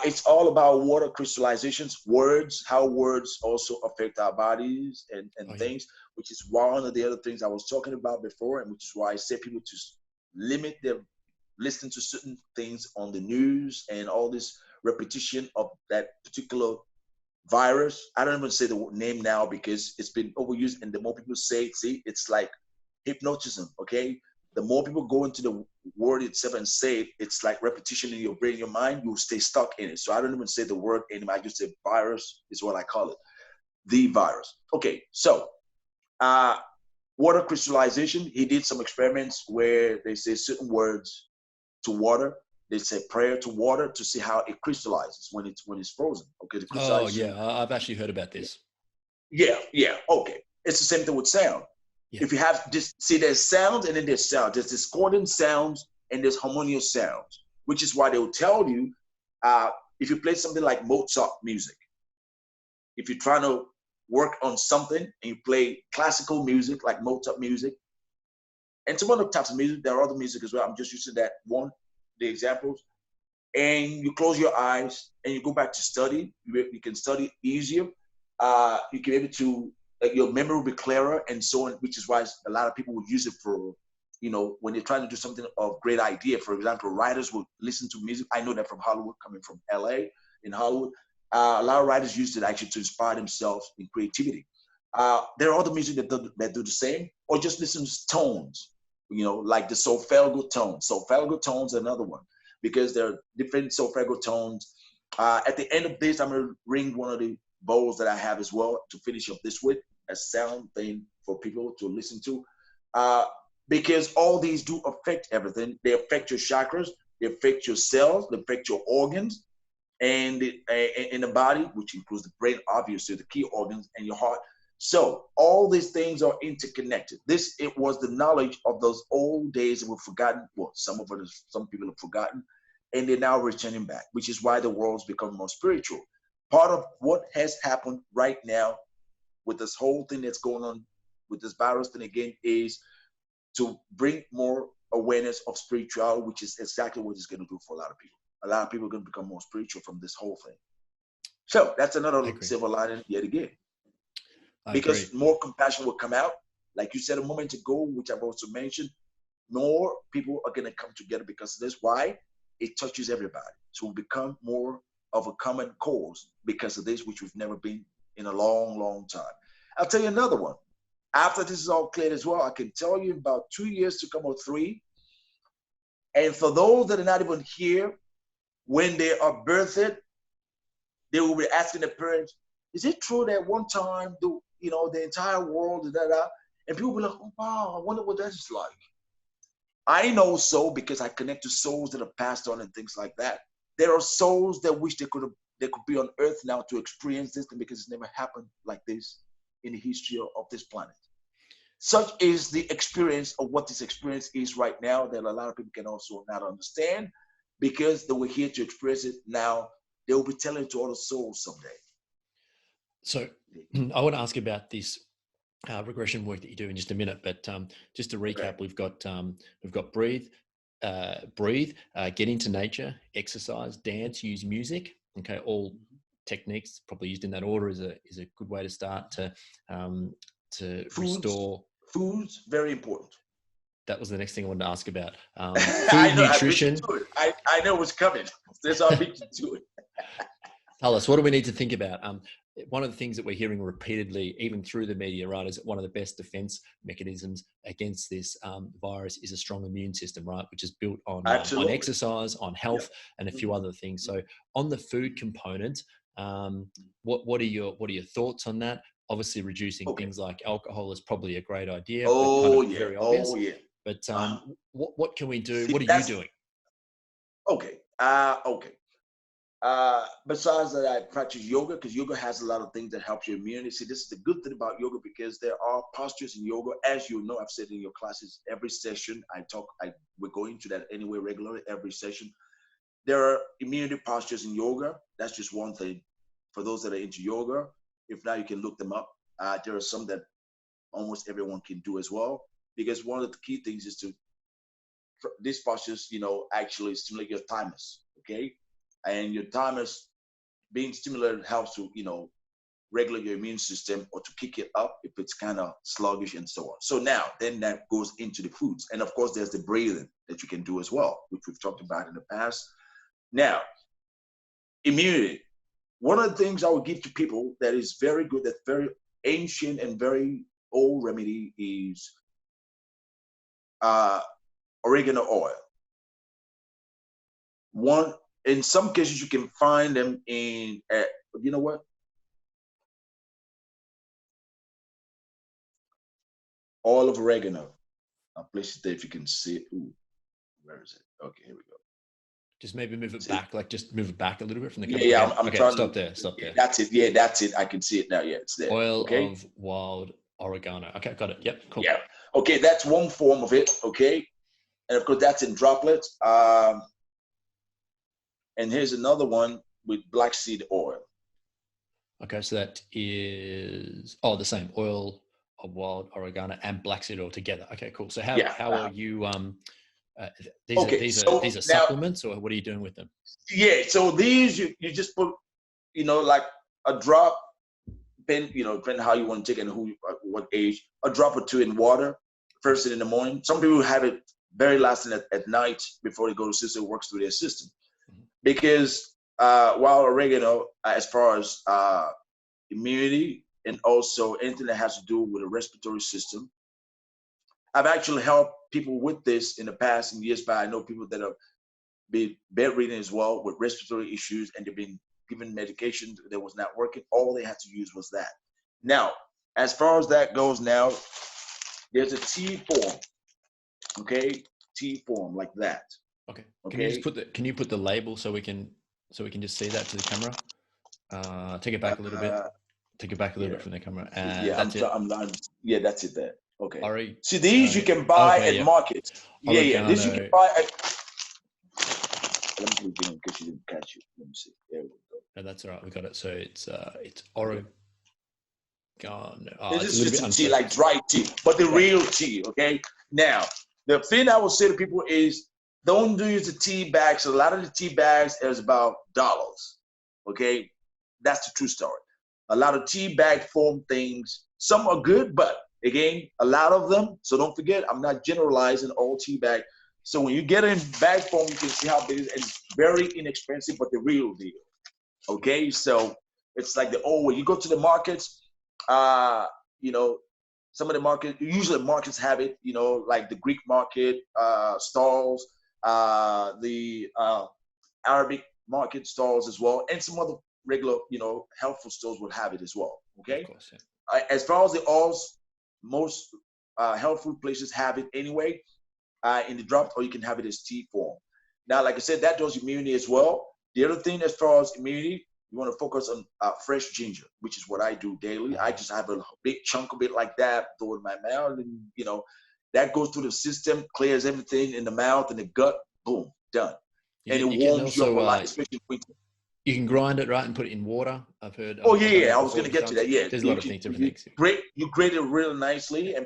It's all about water crystallizations, words, how words also affect our bodies Oh and yeah. things, which is one of the other things I was talking about before, and which is why I say people to limit their listening to certain things on the news and all this repetition of that particular virus. I don't even say the name now because it's been overused, and the more people say it, see, it's like hypnotism, okay? The more people go into the word itself and say it, it's like repetition in your brain, your mind, you'll stay stuck in it. So I don't even say the word anymore. I just say virus is what I call it, the virus. Okay, so water crystallization, he did some experiments where they say certain words to water. They say prayer to water to see how it crystallizes when it's frozen. Okay, the Oh crystallization. yeah. I've actually heard about this. Yeah. Okay, it's the same thing with sound. Yeah. If you have this, see, there's sounds and then there's sound. There's discordant sounds and there's harmonious sounds, which is why they will tell you if you play something like Mozart music, if you're trying to work on something and you play classical music like Mozart music and some other types of music, there are other music as well. I'm just using that one, the examples. And you close your eyes and you go back to study, you can study easier. You can be able to, like, your memory will be clearer and so on, which is why a lot of people would use it for, when they're trying to do something of great idea. For example, writers will listen to music. I know that from Hollywood, coming from LA, in Hollywood. A lot of writers use it actually to inspire themselves in creativity. There are other music that do the same, or just listen to tones, like the solfeggio tones. Solfeggio tones are another one, because there are different solfeggio tones. At the end of this, I'm going to ring one of the bowls that I have as well to finish up this with, a sound thing for people to listen to. Because all these do affect everything. They affect your chakras, they affect your cells, they affect your organs, and in the body, which includes the brain, obviously, the key organs, and your heart. So all these things are interconnected. It was the knowledge of those old days that we've forgotten. Well, some people have forgotten, and they're now returning back, which is why the world's become more spiritual. Part of what has happened right now with this whole thing that's going on with this virus thing again is to bring more awareness of spirituality, which is exactly what it's going to do for a lot of people. A lot of people are going to become more spiritual from this whole thing. So that's I another agree. silver lining yet again, I agree. because more compassion will come out. Like you said a moment ago, which I've also mentioned, more people are going to come together because of this. Why? It touches everybody. So we'll become more of a common cause because of this, which we've never been in a long, long time. I'll tell you another one. After this is all cleared as well, I can tell you in about 2 years to come, or 3. And for those that are not even here, when they are birthed, they will be asking the parents, is it true that one time the entire world, And people be like, oh, wow, I wonder what that's like. I know so because I connect to souls that have passed on and things like that. There are souls that wish they could be on Earth now to experience this, because it's never happened like this in the history of this planet. Such is the experience of what this experience is right now, that a lot of people can also not understand, because they were here to express it. Now they will be telling it to other souls someday. So I want to ask you about this regression work that you do in just a minute, but just to recap, we've got breathe, get into nature, exercise, dance, use music. Okay, all techniques probably used in that order is a good way to start to restore. Foods, very important. That was the next thing I wanted to ask about. Food, nutrition. I know what's coming. There's our beat to it. Tell us, what do we need to think about? One of the things that we're hearing repeatedly, even through the media, right, is that one of the best defense mechanisms against this virus is a strong immune system, right, which is built on exercise, on health, and a few other things. So on the food component, what are your thoughts on that? Obviously, reducing things like alcohol is probably a great idea. Very obvious. But what can we do? What are you doing? Okay. Besides that, I practice yoga, because yoga has a lot of things that help your immunity. See, this is the good thing about yoga, because there are postures in yoga. As you know, I've said in your classes, every session we're going to that anyway regularly, every session. There are immunity postures in yoga. That's just one thing. For those that are into yoga, if not, you can look them up. There are some that almost everyone can do as well, because one of the key things is these postures, actually stimulate your thymus, okay? And your thymus being stimulated helps to, regulate your immune system, or to kick it up if it's kind of sluggish and so on. So now, then that goes into the foods. And of course, there's the breathing that you can do as well, which we've talked about in the past. Now, immunity. One of the things I would give to people that is very good, that's very ancient and very old remedy, is oregano oil. In some cases, you can find them you know what? Oil of oregano. I'll place it there if you can see it. Ooh, where is it? Okay, here we go. Just maybe move it back, just move it back a little bit from the camera. Yeah, I'm trying stop there. That's it. Yeah, that's it. I can see it now. Yeah, it's there. Oil of wild oregano. Okay, got it. Yep, cool. Yeah. Okay, that's one form of it. Okay, and of course that's in droplets. And here's another one with black seed oil. Okay, so that is the same, oil of wild oregano and black seed oil together. Okay, cool. So how are you? These are supplements, or what are you doing with them? Yeah, so these you just put, like a drop, depending how you want to take it and what age, a drop or two in water first thing in the morning. Some people have it very last thing at night before they go to sleep, so it works through their system. Because wild oregano, as far as immunity and also anything that has to do with the respiratory system, I've actually helped people with this in the past and years back. I know people that have been bedridden as well with respiratory issues, and they've been given medication that was not working. All they had to use was that. Now, as far as that goes, now there's a tea form. Okay, tea form like that. Okay. Can you put the label so we can just see that to the camera? Take it back a little bit. Take it back a little bit from the camera. That's it. That's it there. Okay. See, these you can buy at markets. Oregano. This you can buy at. Let me do it in case you didn't catch it. Let me see. There we go. No, that's all right. We got it. So it's oregano. This is just tea, like dry tea, but the real tea. Okay. Now, the thing I would say to people is, don't use the tea bags. A lot of the tea bags is about dollars. Okay, that's the true story. A lot of tea bag form things. Some are good, but again, a lot of them. So don't forget, I'm not generalizing all tea bag. So when you get in bag form, you can see how big it is. And it's very inexpensive, but the real deal. Okay, so it's like the old way. You go to the markets, some of the markets, usually markets have it, like the Greek market, stalls, the Arabic market stalls as well, and some other regular, health food stores will have it as well. Okay. Of course, yeah. As far as the oils, most health food places have it anyway in the drops, or you can have it as tea form. Now, like I said, that does immunity as well. The other thing as far as immunity, you want to focus on fresh ginger, which is what I do daily. I just have a big chunk of it like that, throw it in my mouth, and that goes through the system, clears everything in the mouth and the gut. Boom, done. And it warms you up a lot, especially in winter. You can grind it, right, and put it in water. I've heard. Oh yeah, I was going to get to that. Yeah, there's a lot of things, different things. You grate it really nicely and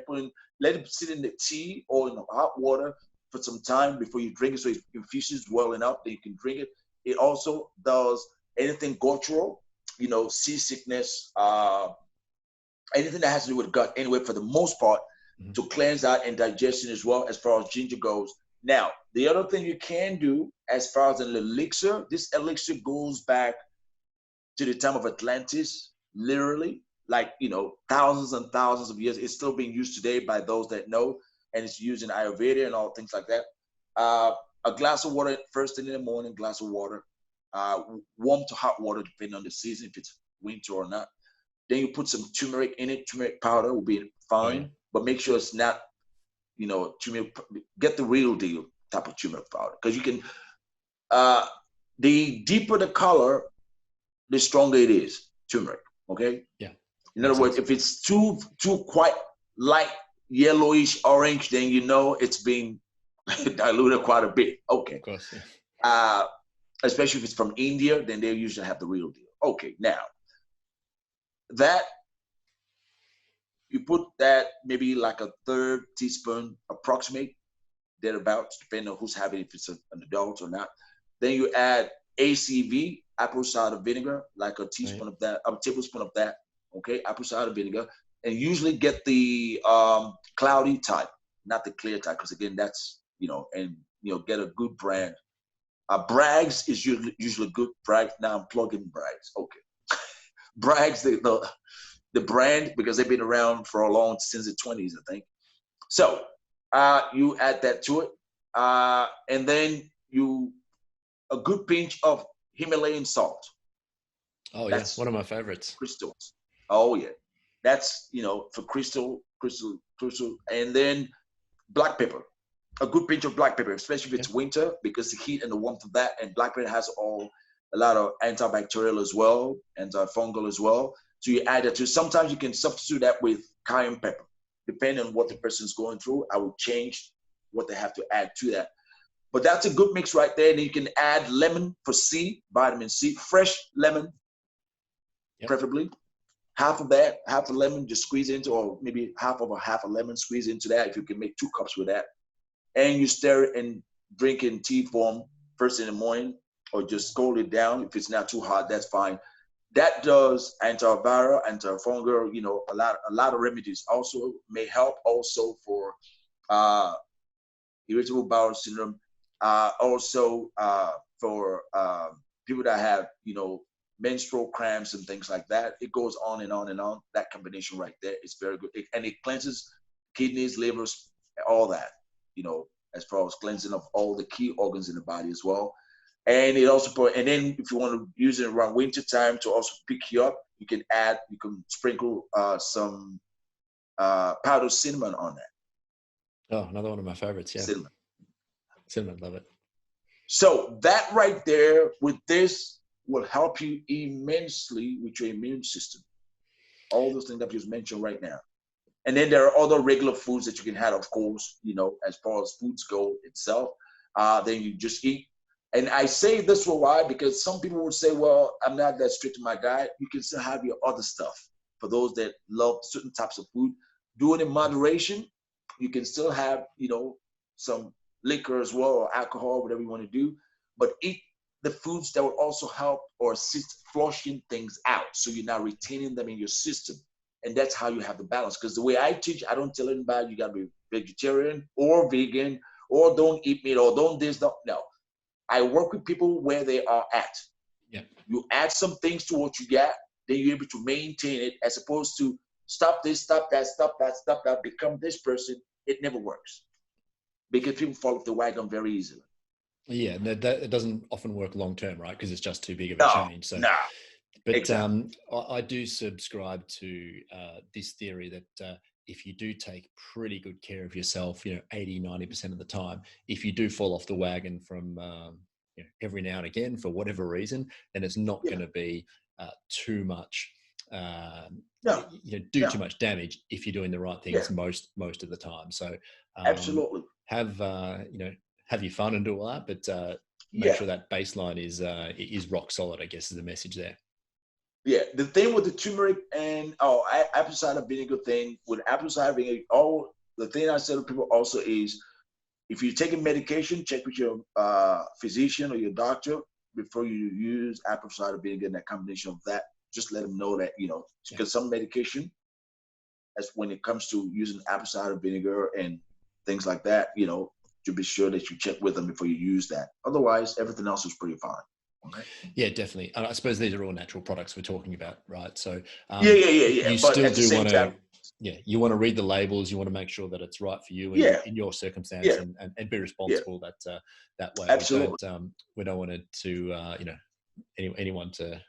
let it sit in the tea or in the hot water for some time before you drink it, so it infuses well enough that you can drink it. It also does anything guttural, seasickness, anything that has to do with gut. Anyway, for the most part, to cleanse out and digestion as well, as far as ginger goes. Now, the other thing you can do as far as an elixir, this elixir goes back to the time of Atlantis, literally, like, thousands and thousands of years. It's still being used today by those that know, and it's used in Ayurveda and all things like that. A glass of water, first thing in the morning, glass of water, warm to hot water, depending on the season, if it's winter or not. Then you put some turmeric in it. Turmeric powder will be fine, but make sure it's not, turmeric. Get the real deal type of turmeric powder, because you can. The deeper the color, the stronger it is. Turmeric, okay? Yeah. In other words, if it's too quite light yellowish orange, then it's being diluted quite a bit. Okay. Of course. Yeah. Especially if it's from India, then they usually have the real deal. Okay, now that you put that maybe like a third teaspoon, approximate thereabouts, depending on who's having it, if it's an adult or not. Then you add ACV, apple cider vinegar, like a teaspoon of that, a tablespoon of that. Okay, apple cider vinegar, and usually get the cloudy type, not the clear type, because again, that's get a good brand. Bragg's is usually good. Bragg's, now I'm plugging Bragg's. Okay. Bragg's, the brand, because they've been around for a long, since the 20s, I think. So you add that to it. And then a good pinch of Himalayan salt. Oh, that's one of my favorites. Crystals. Oh, yeah. That's, for crystal. And then black pepper. A good pinch of black pepper, especially if it's winter, because the heat and the warmth of that, and black pepper has a lot of antibacterial as well, antifungal as well. So you add that to. Sometimes you can substitute that with cayenne pepper, depending on what the person's going through. I would change what they have to add to that. But that's a good mix right there. And you can add lemon for C, vitamin C, fresh lemon, preferably. Half of that, half a lemon, just squeeze into, or maybe half a lemon, squeeze into that. If you can make 2 cups with that. And you stir it and drink in tea form first in the morning, or just cool it down. If it's not too hot, that's fine. That does antiviral, antifungal, a lot of remedies. Also may help also for irritable bowel syndrome. Also for people that have, menstrual cramps and things like that. It goes on and on and on. That combination right there is very good. And it cleanses kidneys, livers, all that. As far as cleansing of all the key organs in the body as well. And it also and then if you want to use it around winter time to also pick you up, you can sprinkle some powdered cinnamon on that. Oh, another one of my favorites. Yeah. Cinnamon, love it. So that right there with this will help you immensely with your immune system. All those things that you mentioned right now. And then there are other regular foods that you can have, of course, as far as foods go itself. Then you just eat. And I say this for why, because some people would say, well, I'm not that strict to my diet. You can still have your other stuff. For those that love certain types of food, do it in moderation. You can still have, some liquor as well, or alcohol, whatever you want to do. But eat the foods that will also help or assist flushing things out, so you're not retaining them in your system. And that's how you have the balance. Because the way I teach, I don't tell anybody you got to be vegetarian or vegan, or don't eat meat, or don't this, don't. No. I work with people where they are at. Yeah. You add some things to what you got, then you're able to maintain it, as opposed to stop this, stop that, become this person. It never works. Because people fall off the wagon very easily. Yeah, it doesn't often work long term, right? Because it's just too big of a change. So. But exactly. I do subscribe to this theory that if you do take pretty good care of yourself, 80, 90% of the time, if you do fall off the wagon from every now and again for whatever reason, then it's not going to be too much, do too much damage if you're doing the right things most of the time. So absolutely have your fun and do all that, but make sure that baseline is rock solid, I guess, is the message there. Yeah, the thing with the turmeric and apple cider vinegar thing, with apple cider vinegar, the thing I say to people also is, if you're taking medication, check with your physician or your doctor before you use apple cider vinegar and that combination of that. Just let them know that, because some medication, as when it comes to using apple cider vinegar and things like that, to be sure that you check with them before you use that. Otherwise, everything else is pretty fine. Okay. Yeah, definitely. I suppose these are all natural products we're talking about, right? So yeah. You but still at the do same want time, to, you want to read the labels. You want to make sure that it's right for you and in your circumstance, and be responsible that way. Absolutely. We don't want it to, anyone to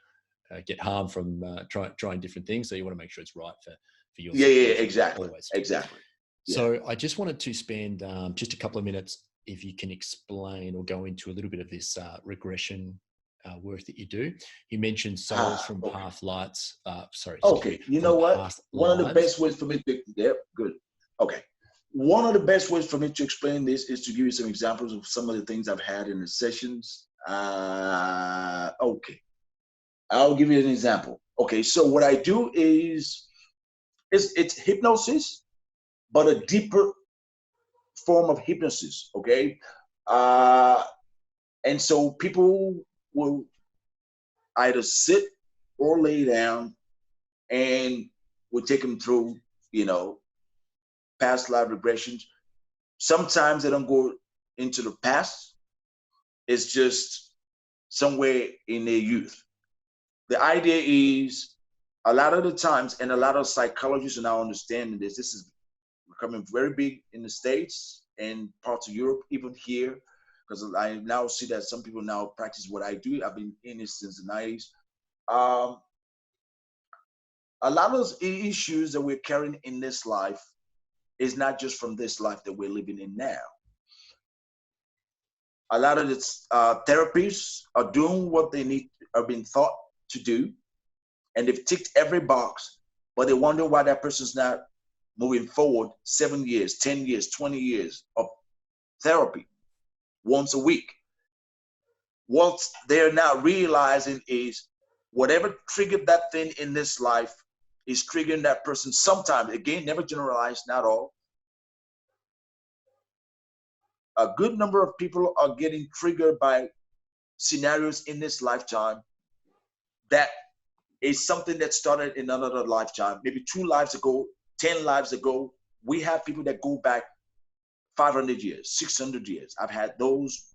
get harmed from trying different things. So you want to make sure it's right for your situation. Exactly. Always. Exactly. So I just wanted to spend just a couple of minutes, if you can explain or go into a little bit of this regression work that you do. You mentioned souls from past lives. Okay, you know what? One of the best ways for me to, good. Okay. One of the best ways for me to explain this is to give you some examples of some of the things I've had in the sessions. Okay. I'll give you an example. Okay, so what I do is it's hypnosis, but a deeper form of hypnosis, okay? And so people will either sit or lay down, and we'll take them through, past life regressions. Sometimes they don't go into the past. It's just somewhere in their youth. The idea is, a lot of the times, and a lot of psychologists are now understanding this is becoming very big in the States and parts of Europe, even here, because I now see that some people now practice what I do. I've been in it since the 90s. A lot of those issues that we're carrying in this life is not just from this life that we're living in now. A lot of the therapies are doing what they are being thought to do, and they've ticked every box, but they wonder why that person's not moving forward 7 years, 10 years, 20 years of therapy once a week. What they're not realizing is whatever triggered that thing in this life is triggering that person sometimes. Again, never generalize, not all. A good number of people are getting triggered by scenarios in this lifetime that is something that started in another lifetime, maybe 2 lives ago, 10 lives ago. We have people that go back 500 years, 600 years. I've had those,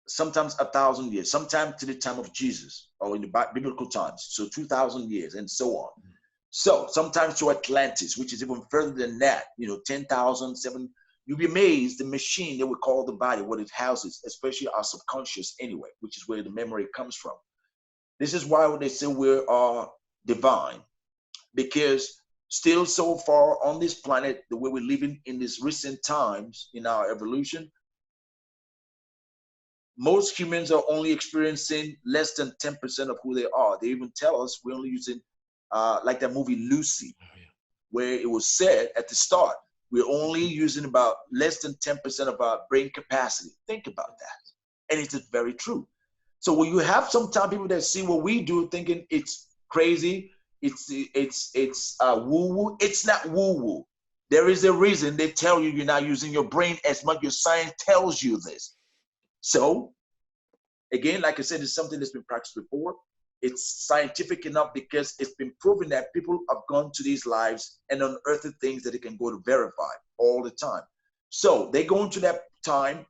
sometimes 1,000 years, sometimes to the time of Jesus or in the biblical times, so 2,000 years and so on. So sometimes to Atlantis, which is even further than that, 10,000, 7. You'll be amazed the machine that we call the body, what it houses, especially our subconscious anyway, which is where the memory comes from. This is why when they say we are divine, because still so far on this planet, the way we're living in these recent times in our evolution, most humans are only experiencing less than 10% of who they are. They even tell us we're only using, like that movie Lucy, where it was said at the start, we're only using about less than 10% of our brain capacity. Think about that. And it's very true. So when you have sometimes people that see what we do thinking it's crazy, it's woo-woo, it's not woo-woo. There is a reason they tell you you're not using your brain as much as science tells you this. So again, like I said, it's something that's been practiced before. It's scientific enough because it's been proven that people have gone to these lives and unearthed things that they can go to verify all the time. So they go into that time,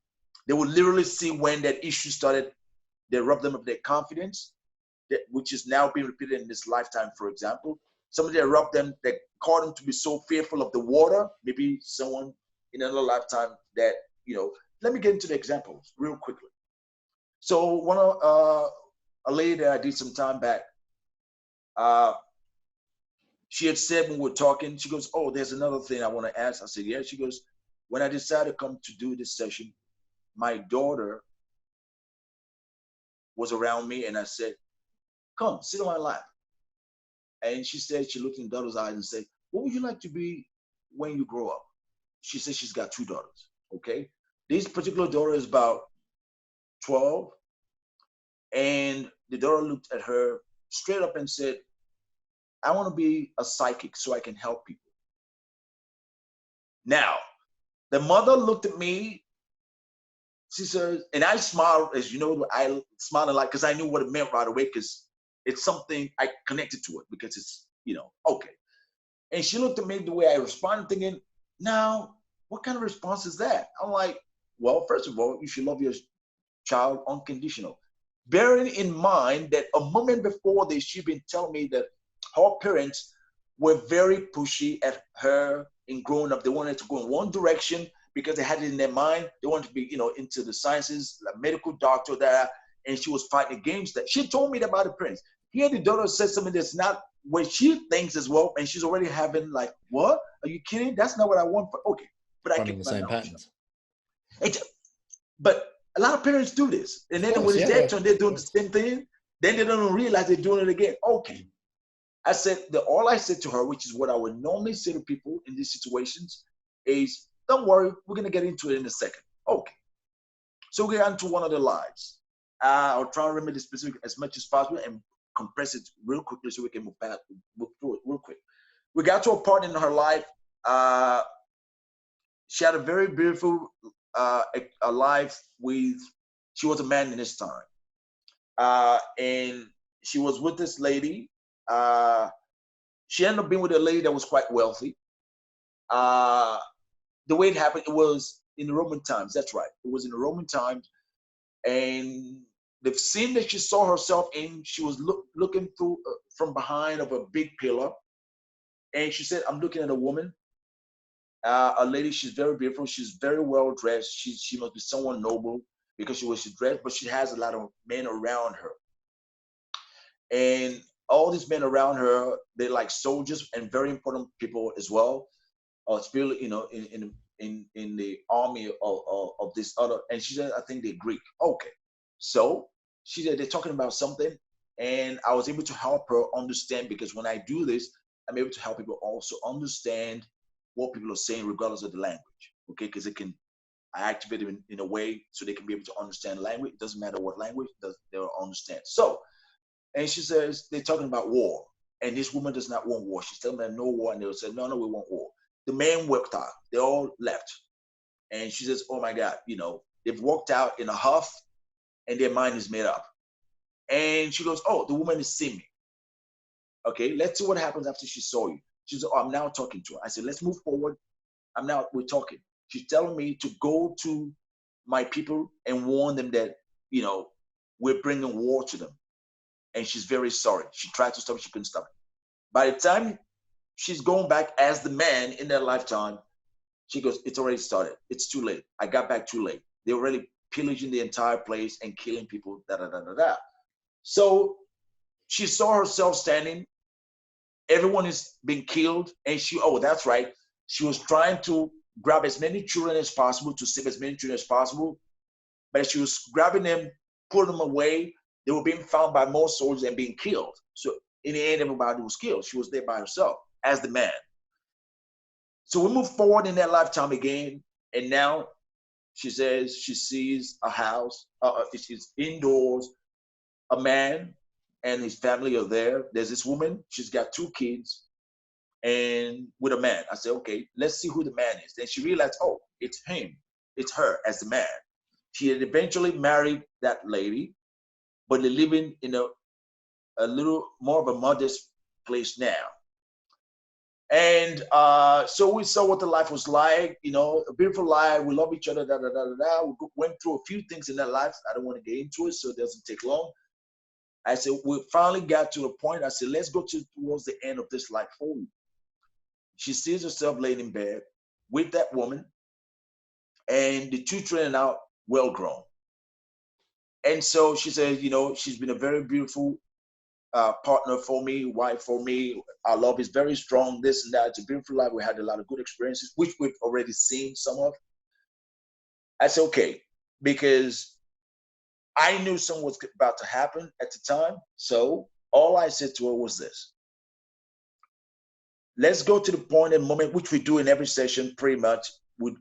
they will literally see when that issue started. They rob them of their confidence, which is now being repeated in this lifetime, for example. Somebody that robbed them, that caused them to be so fearful of the water, maybe someone in another lifetime that, let me get into the examples real quickly. So one of a lady that I did some time back, she had said when we were talking, she goes, oh, there's another thing I want to ask. I said, yeah. She goes, when I decided to come to do this session, my daughter was around me, and I said, come, sit on my lap. And she said, she looked in daughter's eyes and said, what would you like to be when you grow up? She said she's got 2 daughters, okay? This particular daughter is about 12, and the daughter looked at her straight up and said, I want to be a psychic so I can help people. Now, the mother looked at me, she says, and I smiled, as you know, I smiled a lot because I knew what it meant right away, because it's something I connected to it, because it's, you know, okay. And she looked at me the way I responded, thinking, now, what kind of response is that? I'm like, well, first of all, you should love your child unconditional. Bearing in mind that a moment before this, she'd been telling me that her parents were very pushy at her in growing up. They wanted to go in one direction because they had it in their mind. They wanted to be, you know, into the sciences, like medical doctor, that, and she was fighting against that. She told me about the parents. Here the daughter said something that's not what she thinks as well, and she's already having like, what? Are you kidding? That's not what I want for, okay. But I running the same patterns. But a lot of parents do this. And then when it's their turn, they're doing the same thing. Then they don't realize they're doing it again. Okay. I said, all I said to her, which is what I would normally say to people in these situations, is don't worry, we're going to get into it in a second. Okay. So we got into one of the lives. I'll try to remember the specific as much as possible and compress it real quickly so we can move through it real quick. We got to a part in her life. She had a very beautiful a life with, she was a man in this time. And she was with this lady. She ended up being with a lady that was quite wealthy. The way it happened, it was in the Roman times. That's right. It was in the Roman times. And the scene that she saw herself in, she was looking through from behind of a big pillar. And she said, I'm looking at a woman, a lady, she's very beautiful. She's very well dressed. She must be someone noble because she's dressed, but she has a lot of men around her. And all these men around her, they're like soldiers and very important people as well. Still, you know, in the army of this other, and she said, I think they're Greek. Okay. So she said, they're talking about something, and I was able to help her understand, because when I do this, I'm able to help people also understand what people are saying regardless of the language, okay? Because I activate them in a way so they can be able to understand language. It doesn't matter what language, they'll understand. So, and she says, they're talking about war, and this woman does not want war. She's telling them no war, and they'll say, no, we want war. The men walked out, they all left. And she says, oh my God, you know, they've walked out in a huff and their mind is made up. And she goes, oh, the woman is seeing me. Okay, let's see what happens after she saw you. She said, oh, I'm now talking to her. I said, let's move forward. We're talking. She's telling me to go to my people and warn them that, you know, we're bringing war to them. And she's very sorry. She tried to stop it, she couldn't stop it. By the time she's going back as the man in their lifetime, she goes, it's already started. It's too late. I got back too late. They were already pillaging the entire place and killing people, So she saw herself standing. Everyone is being killed. And oh, that's right. She was trying to grab as many children as possible, to save as many children as possible. But she was grabbing them, putting them away. They were being found by more soldiers and being killed. So in the end, everybody was killed. She was there by herself as the man. So we move forward in that lifetime again. And now she says she sees a house. She's indoors. A man and his family are there. There's this woman. She's got 2 kids and with a man. I said, okay, let's see who the man is. Then she realized, oh, it's him. It's her as the man. She had eventually married that lady, but they're living in a little more of a modest place now. And so we saw what the life was like, you know, a beautiful life. We love each other, We went through a few things in that life. I don't want to get into it, so it doesn't take long. I said, we finally got to a point. I said, let's go towards the end of this life for you. She sees herself laying in bed with that woman, and the 2 children are well grown. And so she says, you know, she's been a very beautiful partner for me, wife for me. Our love is very strong, this and that. It's a beautiful life. We had a lot of good experiences, which we've already seen some of. I said, okay, because I knew something was about to happen at the time. So all I said to her was this: let's go to the point and moment, which we do in every session pretty much, would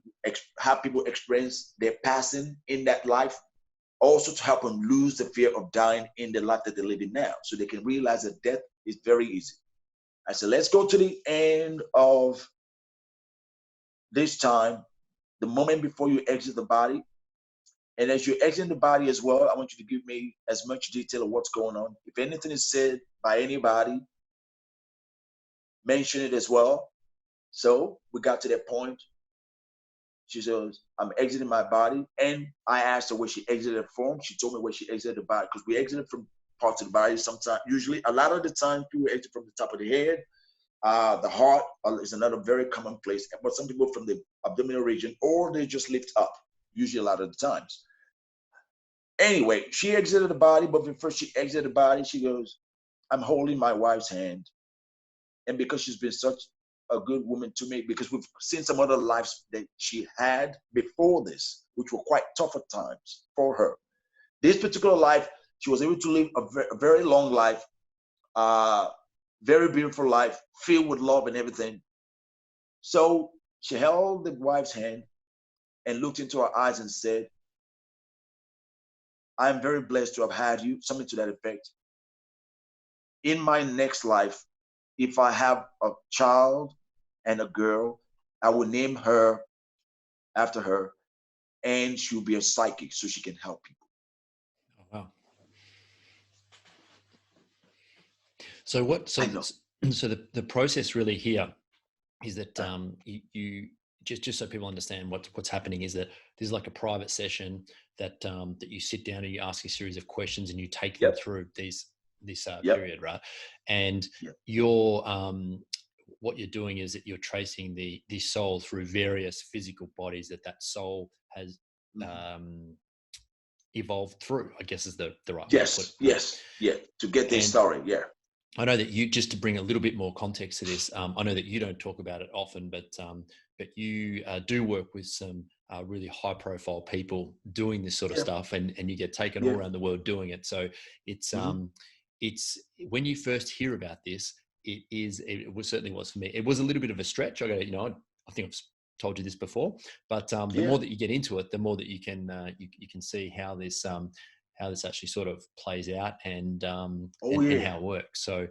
have people experience their passing in that life, also to help them lose the fear of dying in the life that they're living now, so they can realize that death is very easy. I said, let's go to the end of this time, the moment before you exit the body. And as you exit the body as well, I want you to give me as much detail of what's going on. If anything is said by anybody, mention it as well. So we got to that point. She says, I'm exiting my body. And I asked her where she exited from. She told me where she exited the body, because we exited from parts of the body sometimes. Usually, a lot of the time, people exit from the top of the head. The heart is another very common place. But some people from the abdominal region, or they just lift up, usually a lot of the times. Anyway, she exited the body, but before she exited the body, she goes, I'm holding my wife's hand. And because she's been such a good woman to me, because we've seen some other lives that she had before this, which were quite tough at times for her. This particular life, she was able to live a very long life, very beautiful life, filled with love and everything. So she held the wife's hand and looked into her eyes and said, I'm very blessed to have had you, something to that effect. In my next life, if I have a child and a girl, I will name her after her, and she'll be a psychic so she can help people. Oh, wow. So the process really here is that you just so people understand what's happening, is that there's like a private session that that you sit down and you ask a series of questions and you take them through this period, right? And you're what you're doing is that you're tracing the soul through various physical bodies that soul has evolved through, I guess is the right way to put it. To get this story, I know that you, just to bring a little bit more context to this, I know that you don't talk about it often, but you do work with some really high profile people doing this sort of stuff, and you get taken all around the world doing it. So it's when you first hear about this, certainly was for me. It was a little bit of a stretch. I think I've told you this before, but the more that you get into it, the more that you can see how this actually sort of plays out and how it works. So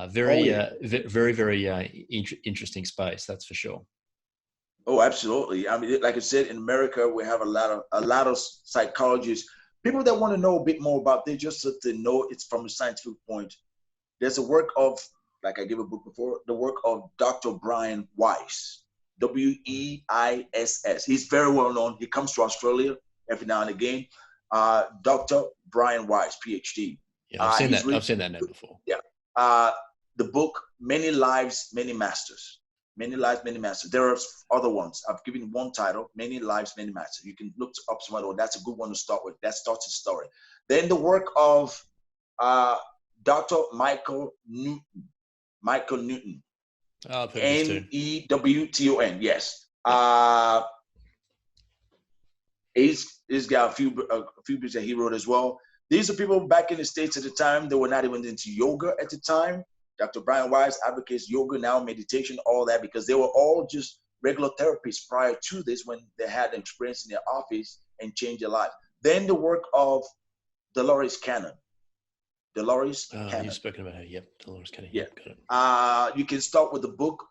very interesting space, that's for sure. Oh, absolutely. I mean, like I said, in America, we have a lot of psychologists, people that want to know a bit more about this, just so they know it's from a scientific point. There's a work of, like I gave a book before, the work of Dr. Brian Weiss, W-E-I-S-S. He's very well known. He comes to Australia every now and again. Dr. Brian Weiss, PhD. Yeah, I've seen that. I've seen that name before. Yeah. The book, Many Lives, Many Masters. Many Lives, Many Masters. There are other ones. I've given one title, Many Lives, Many Masters. You can look up some other one. That's a good one to start with. That starts the story. Then the work of Dr. Michael Newton. Newton, yes. He's got a few books that he wrote as well. These are people back in the States at the time. They were not even into yoga at the time. Dr. Brian Weiss advocates yoga now, meditation, all that, because they were all just regular therapists prior to this, when they had an experience in their office and changed their life. Then the work of Dolores Cannon. Cannon. You've spoken about her, yep. Dolores Cannon. Yeah. Got it. You can start with the book,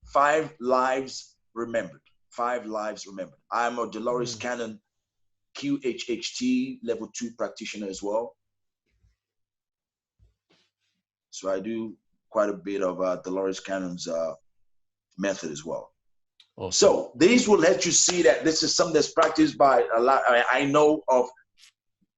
5 Lives Remembered. 5 Lives Remembered. I'm a Dolores Cannon QHHT level 2 practitioner as well. So I do quite a bit of Dolores Cannon's method as well. Awesome. So these will let you see that this is something that's practiced by a lot. I know of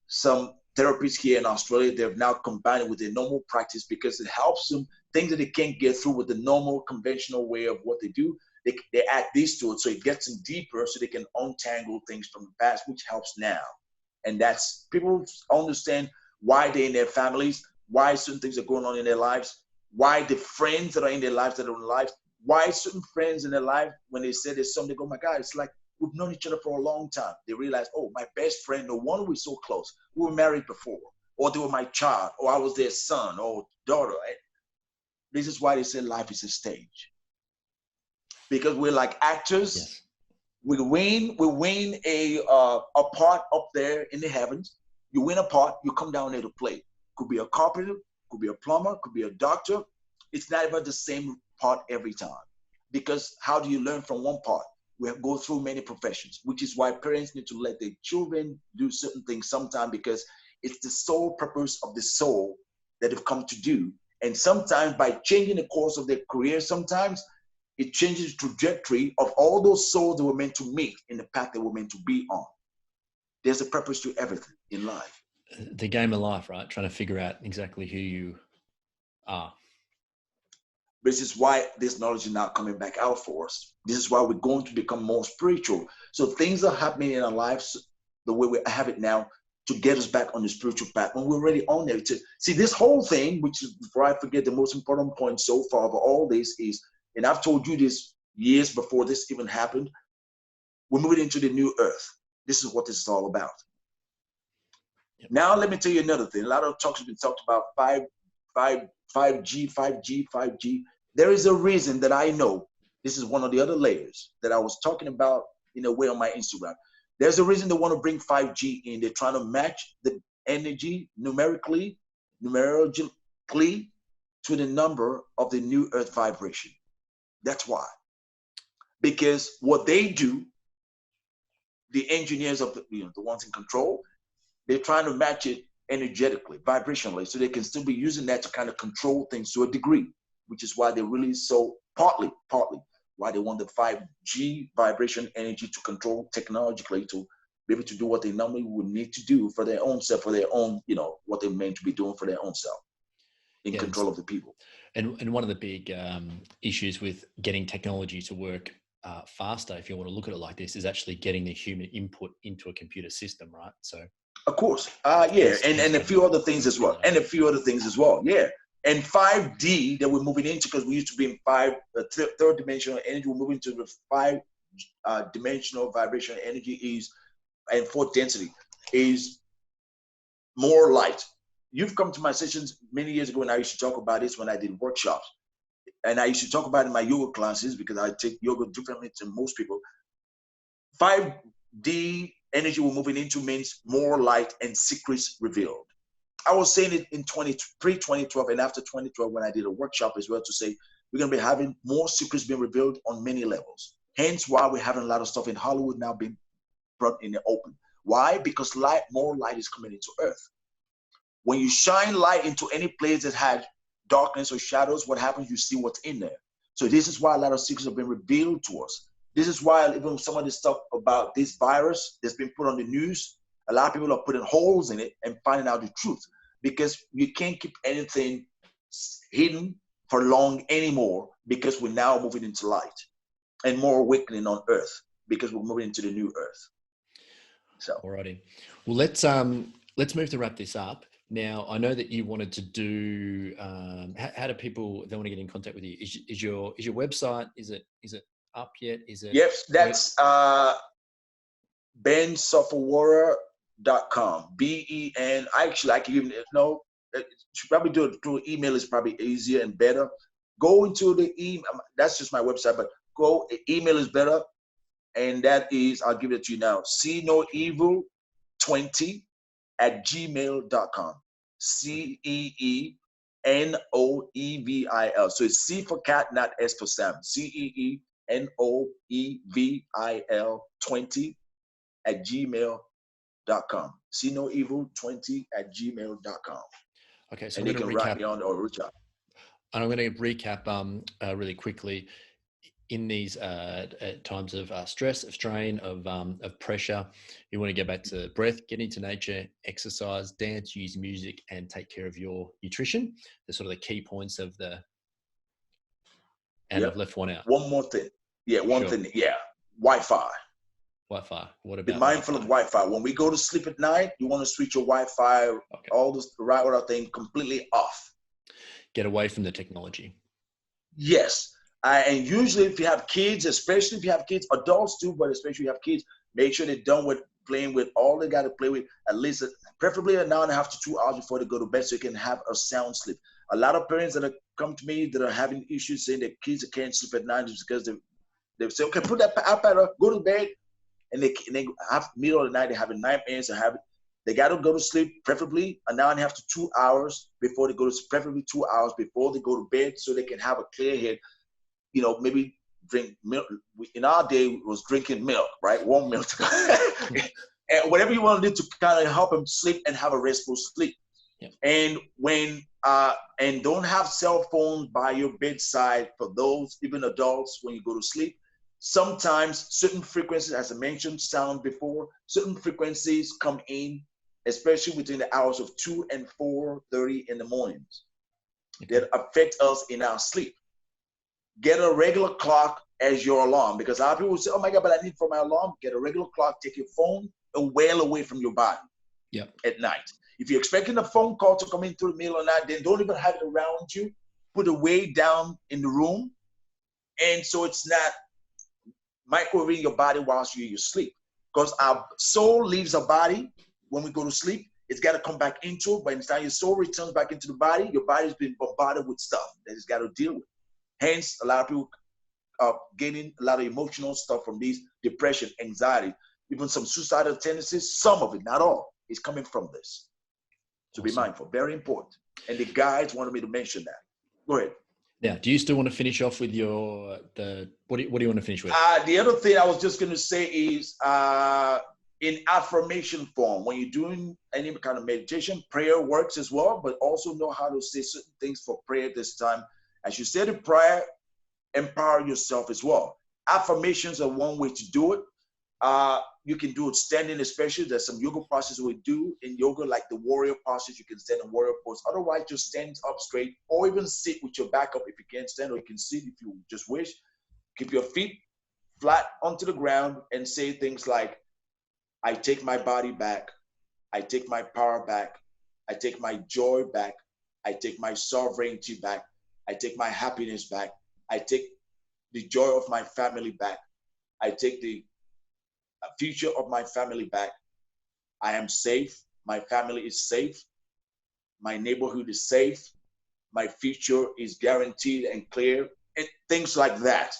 some therapists here in Australia. They've now combined it with their normal practice, because it helps them, things that they can't get through with the normal conventional way of what they do. They add this to it, so it gets them deeper, so they can untangle things from the past, which helps now. And that's, people understand why they're in their families, why certain things are going on in their lives, why the friends that are in their lives that are in life, why certain friends in their life, when they say there's something, oh my God, it's like we've known each other for a long time. They realize, oh, my best friend, the one we're so close, we were married before, or they were my child, or I was their son or daughter. This is why they say life is a stage. Because we're like actors. Yes. We win a part up there in the heavens. You win a part, you come down there to play. Could be a carpenter, could be a plumber, could be a doctor. It's not even the same part every time. Because how do you learn from one part? We go through many professions, which is why parents need to let their children do certain things sometimes, because it's the sole purpose of the soul that they've come to do. And sometimes by changing the course of their career, sometimes it changes the trajectory of all those souls that were meant to meet in the path they were meant to be on. There's a purpose to everything in life. The game of life, right? Trying to figure out exactly who you are. This is why this knowledge is now coming back out for us. This is why we're going to become more spiritual. So things are happening in our lives the way we have it now to get us back on the spiritual path when we're already on there. To see this whole thing, which is, before I forget, the most important point so far of all this is, and I've told you this years before this even happened, we're moving into the new earth. This is what this is all about. Yep. Now, let me tell you another thing. A lot of talks have been talked about 5G. There is a reason that I know. This is one of the other layers that I was talking about in a way on my Instagram. There's a reason they want to bring 5G in. They're trying to match the energy numerically to the number of the new earth vibration. That's why. Because what they do, the engineers of the ones in control, they're trying to match it energetically, vibrationally, so they can still be using that to kind of control things to a degree, which is why they're really so, partly why they want the 5G vibration energy to control technologically to be able to do what they normally would need to do for their own self, for their own, what they're meant to be doing for their own self, in control of the people. And one of the big issues with getting technology to work faster, if you want to look at it like this, is actually getting the human input into a computer system, right? So, of course, yeah, and a few other things as well, yeah. And 5D that we're moving into, because we used to be in third dimensional energy, we're moving to the 5 dimensional vibration energy and fourth density is more light. You've come to my sessions many years ago, and I used to talk about this when I did workshops. And I used to talk about it in my yoga classes, because I take yoga differently than most people. 5D energy we're moving into means more light and secrets revealed. I was saying it in pre-2012 and after 2012 when I did a workshop as well, to say we're going to be having more secrets being revealed on many levels. Hence why we're having a lot of stuff in Hollywood now being brought in the open. Why? Because more light is coming into Earth. When you shine light into any place that has darkness or shadows, what happens? You see what's in there. So this is why a lot of secrets have been revealed to us. This is why even some of the stuff about this virus that's been put on the news, a lot of people are putting holes in it and finding out the truth, because you can't keep anything hidden for long anymore, because we're now moving into light and more awakening on Earth, because we're moving into the new Earth. So, alrighty. Well, let's move to wrap this up. Now, I know that you wanted to do. How do people, if they want to get in contact with you? Is your website? Is it up yet? Is it? Yes, that's bensofowora.com. BEN. Actually, I can even should probably do it through email. Is probably easier and better. Go into the email. That's just my website, but email is better, and that is, I'll give it to you now. seenoevil20@gmail.com. CEENOEVIL. So it's C for cat, not S for Sam. CEENOEVIL20@gmail.com. seenoevil20@gmail.com. Okay, so and I'm you going to can recap. write me on or reach out. And I'm going to recap really quickly. In these times of stress, of strain, of pressure, you want to get back to breath, get into nature, exercise, dance, use music, and take care of your nutrition. They're sort of the key points of I've left one out. One more thing. Yeah, one thing. Yeah, Wi-Fi. Wi-Fi. What Be about mindful of Wi-Fi. When we go to sleep at night, you want to switch your Wi-Fi, all this router thing completely off. Get away from the technology. Yes. And usually if you have kids, especially if you have kids, adults too, but especially if you have kids, make sure they're done with playing with all they got to play with, at least preferably an hour and a half to 2 hours before they go to bed so you can have a sound sleep. A lot of parents that have come to me that are having issues saying that kids can't sleep at night is because they say, okay, put that iPad up, go to bed, and they have middle of the night, they're having nightmares, they got to go to sleep, preferably an hour and a half to 2 hours before they go to sleep, preferably 2 hours before they go to bed so they can have a clear head. You know, maybe drink milk. In our day, it was drinking milk, right? Warm milk. And whatever you want to do to kind of help them sleep and have a restful sleep. Yeah. And when and don't have cell phones by your bedside for those, even adults, when you go to sleep. Sometimes certain frequencies, as I mentioned, sound before, certain frequencies come in, especially between the hours of 2 and 4:30 in the mornings, that affect us in our sleep. Get a regular clock as your alarm, because a lot of people say, oh my God, but I need for my alarm. Get a regular clock, take your phone well away from your body at night. If you're expecting a phone call to come in through the middle of the night, then don't even have it around you. Put it way down in the room. And so it's not microwaving your body whilst you're asleep. Because our soul leaves our body when we go to sleep. It's got to come back into it. By the time your soul returns back into the body, your body's been bombarded with stuff that it's got to deal with. Hence, a lot of people are getting a lot of emotional stuff from these: depression, anxiety, even some suicidal tendencies. Some of it, not all, is coming from this. So be mindful, very important. And the guides wanted me to mention that. Go ahead. Now, do you still want to finish off with what do you want to finish with? The other thing I was just going to say is in affirmation form, when you're doing any kind of meditation, prayer works as well, but also know how to say certain things for prayer this time. As you said in prayer, empower yourself as well. Affirmations are one way to do it. You can do it standing, especially. There's some yoga poses we do in yoga, like the warrior poses. You can stand in warrior pose. Otherwise, just stand up straight, or even sit with your back up if you can't stand, or you can sit if you just wish. Keep your feet flat onto the ground and say things like, I take my body back. I take my power back. I take my joy back. I take my sovereignty back. I take my happiness back. I take the joy of my family back. I take the future of my family back. I am safe. My family is safe. My neighborhood is safe. My future is guaranteed and clear. And things like that.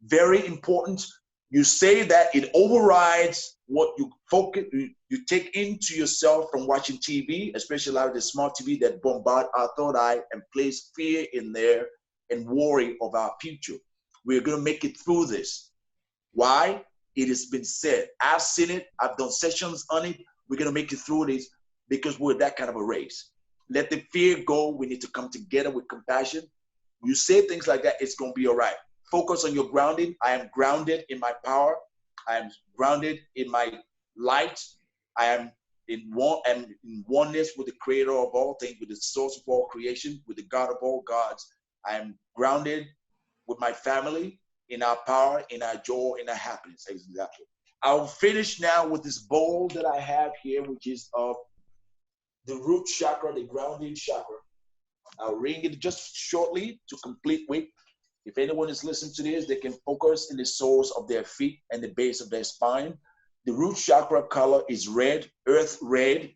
Very important. You say that, it overrides what you focus, you take into yourself from watching TV, especially a lot of the smart TV that bombard our third eye and place fear in there and worry of our future. We're going to make it through this. Why? It has been said. I've seen it. I've done sessions on it. We're going to make it through this because we're that kind of a race. Let the fear go. We need to come together with compassion. You say things like that, it's going to be all right. Focus on your grounding. I am grounded in my power. I am grounded in my light. I am in oneness with the creator of all things, with the source of all creation, with the God of all gods. I am grounded with my family, in our power, in our joy, in our happiness. Exactly. I'll finish now with this bowl that I have here, which is of the root chakra, the grounding chakra. I'll ring it just shortly to complete with. If anyone is listening to this, they can focus in the soles of their feet and the base of their spine. The root chakra color is red, earth red,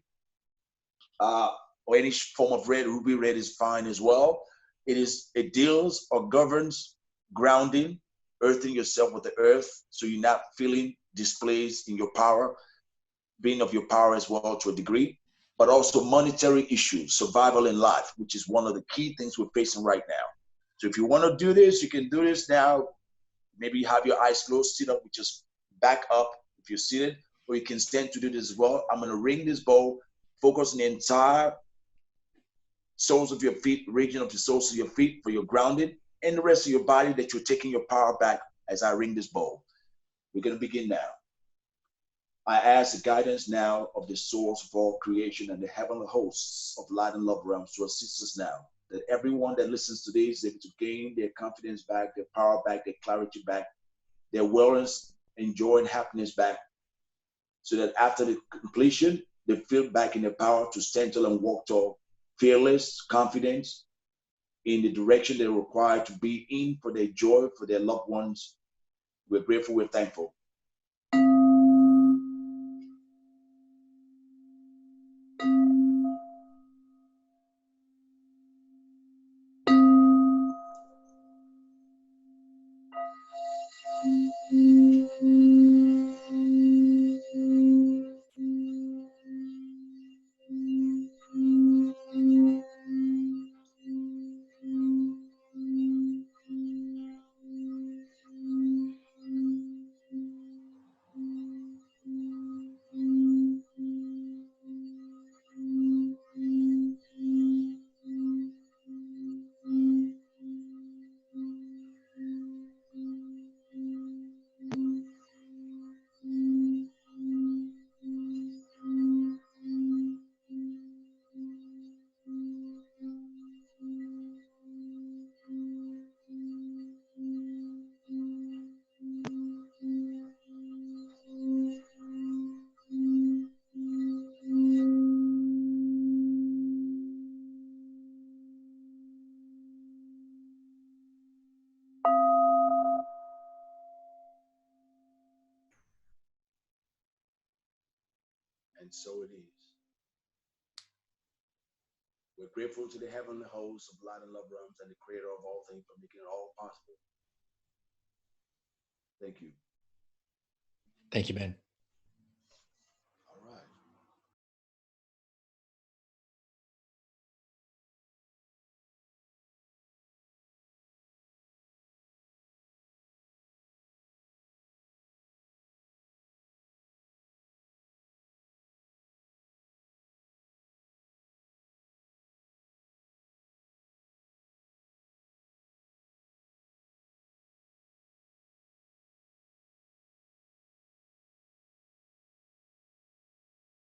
or any form of red. Ruby red is fine as well. It deals or governs grounding, earthing yourself with the earth, so you're not feeling displaced in your power, being of your power as well to a degree, but also monetary issues, survival in life, which is one of the key things we're facing right now. So if you want to do this, you can do this now. Maybe you have your eyes closed, sit up, just back up if you're seated, or you can stand to do this as well. I'm going to ring this bowl, focus on the entire soles of your feet, region of the soles of your feet for your grounding, and the rest of your body that you're taking your power back as I ring this bowl. We're going to begin now. I ask the guidance now of the source of all creation and the heavenly hosts of light and love realms to assist us now, that everyone that listens to this is able to gain their confidence back, their power back, their clarity back, their wellness and joy and happiness back, so that after the completion, they feel back in their power to stand tall and walk tall, fearless, confident in the direction they're required to be in for their joy, for their loved ones. We're grateful, we're thankful. And so it is. We're grateful to the heavenly hosts of light and love realms and the creator of all things for making it all possible. Thank you. Thank you, Ben.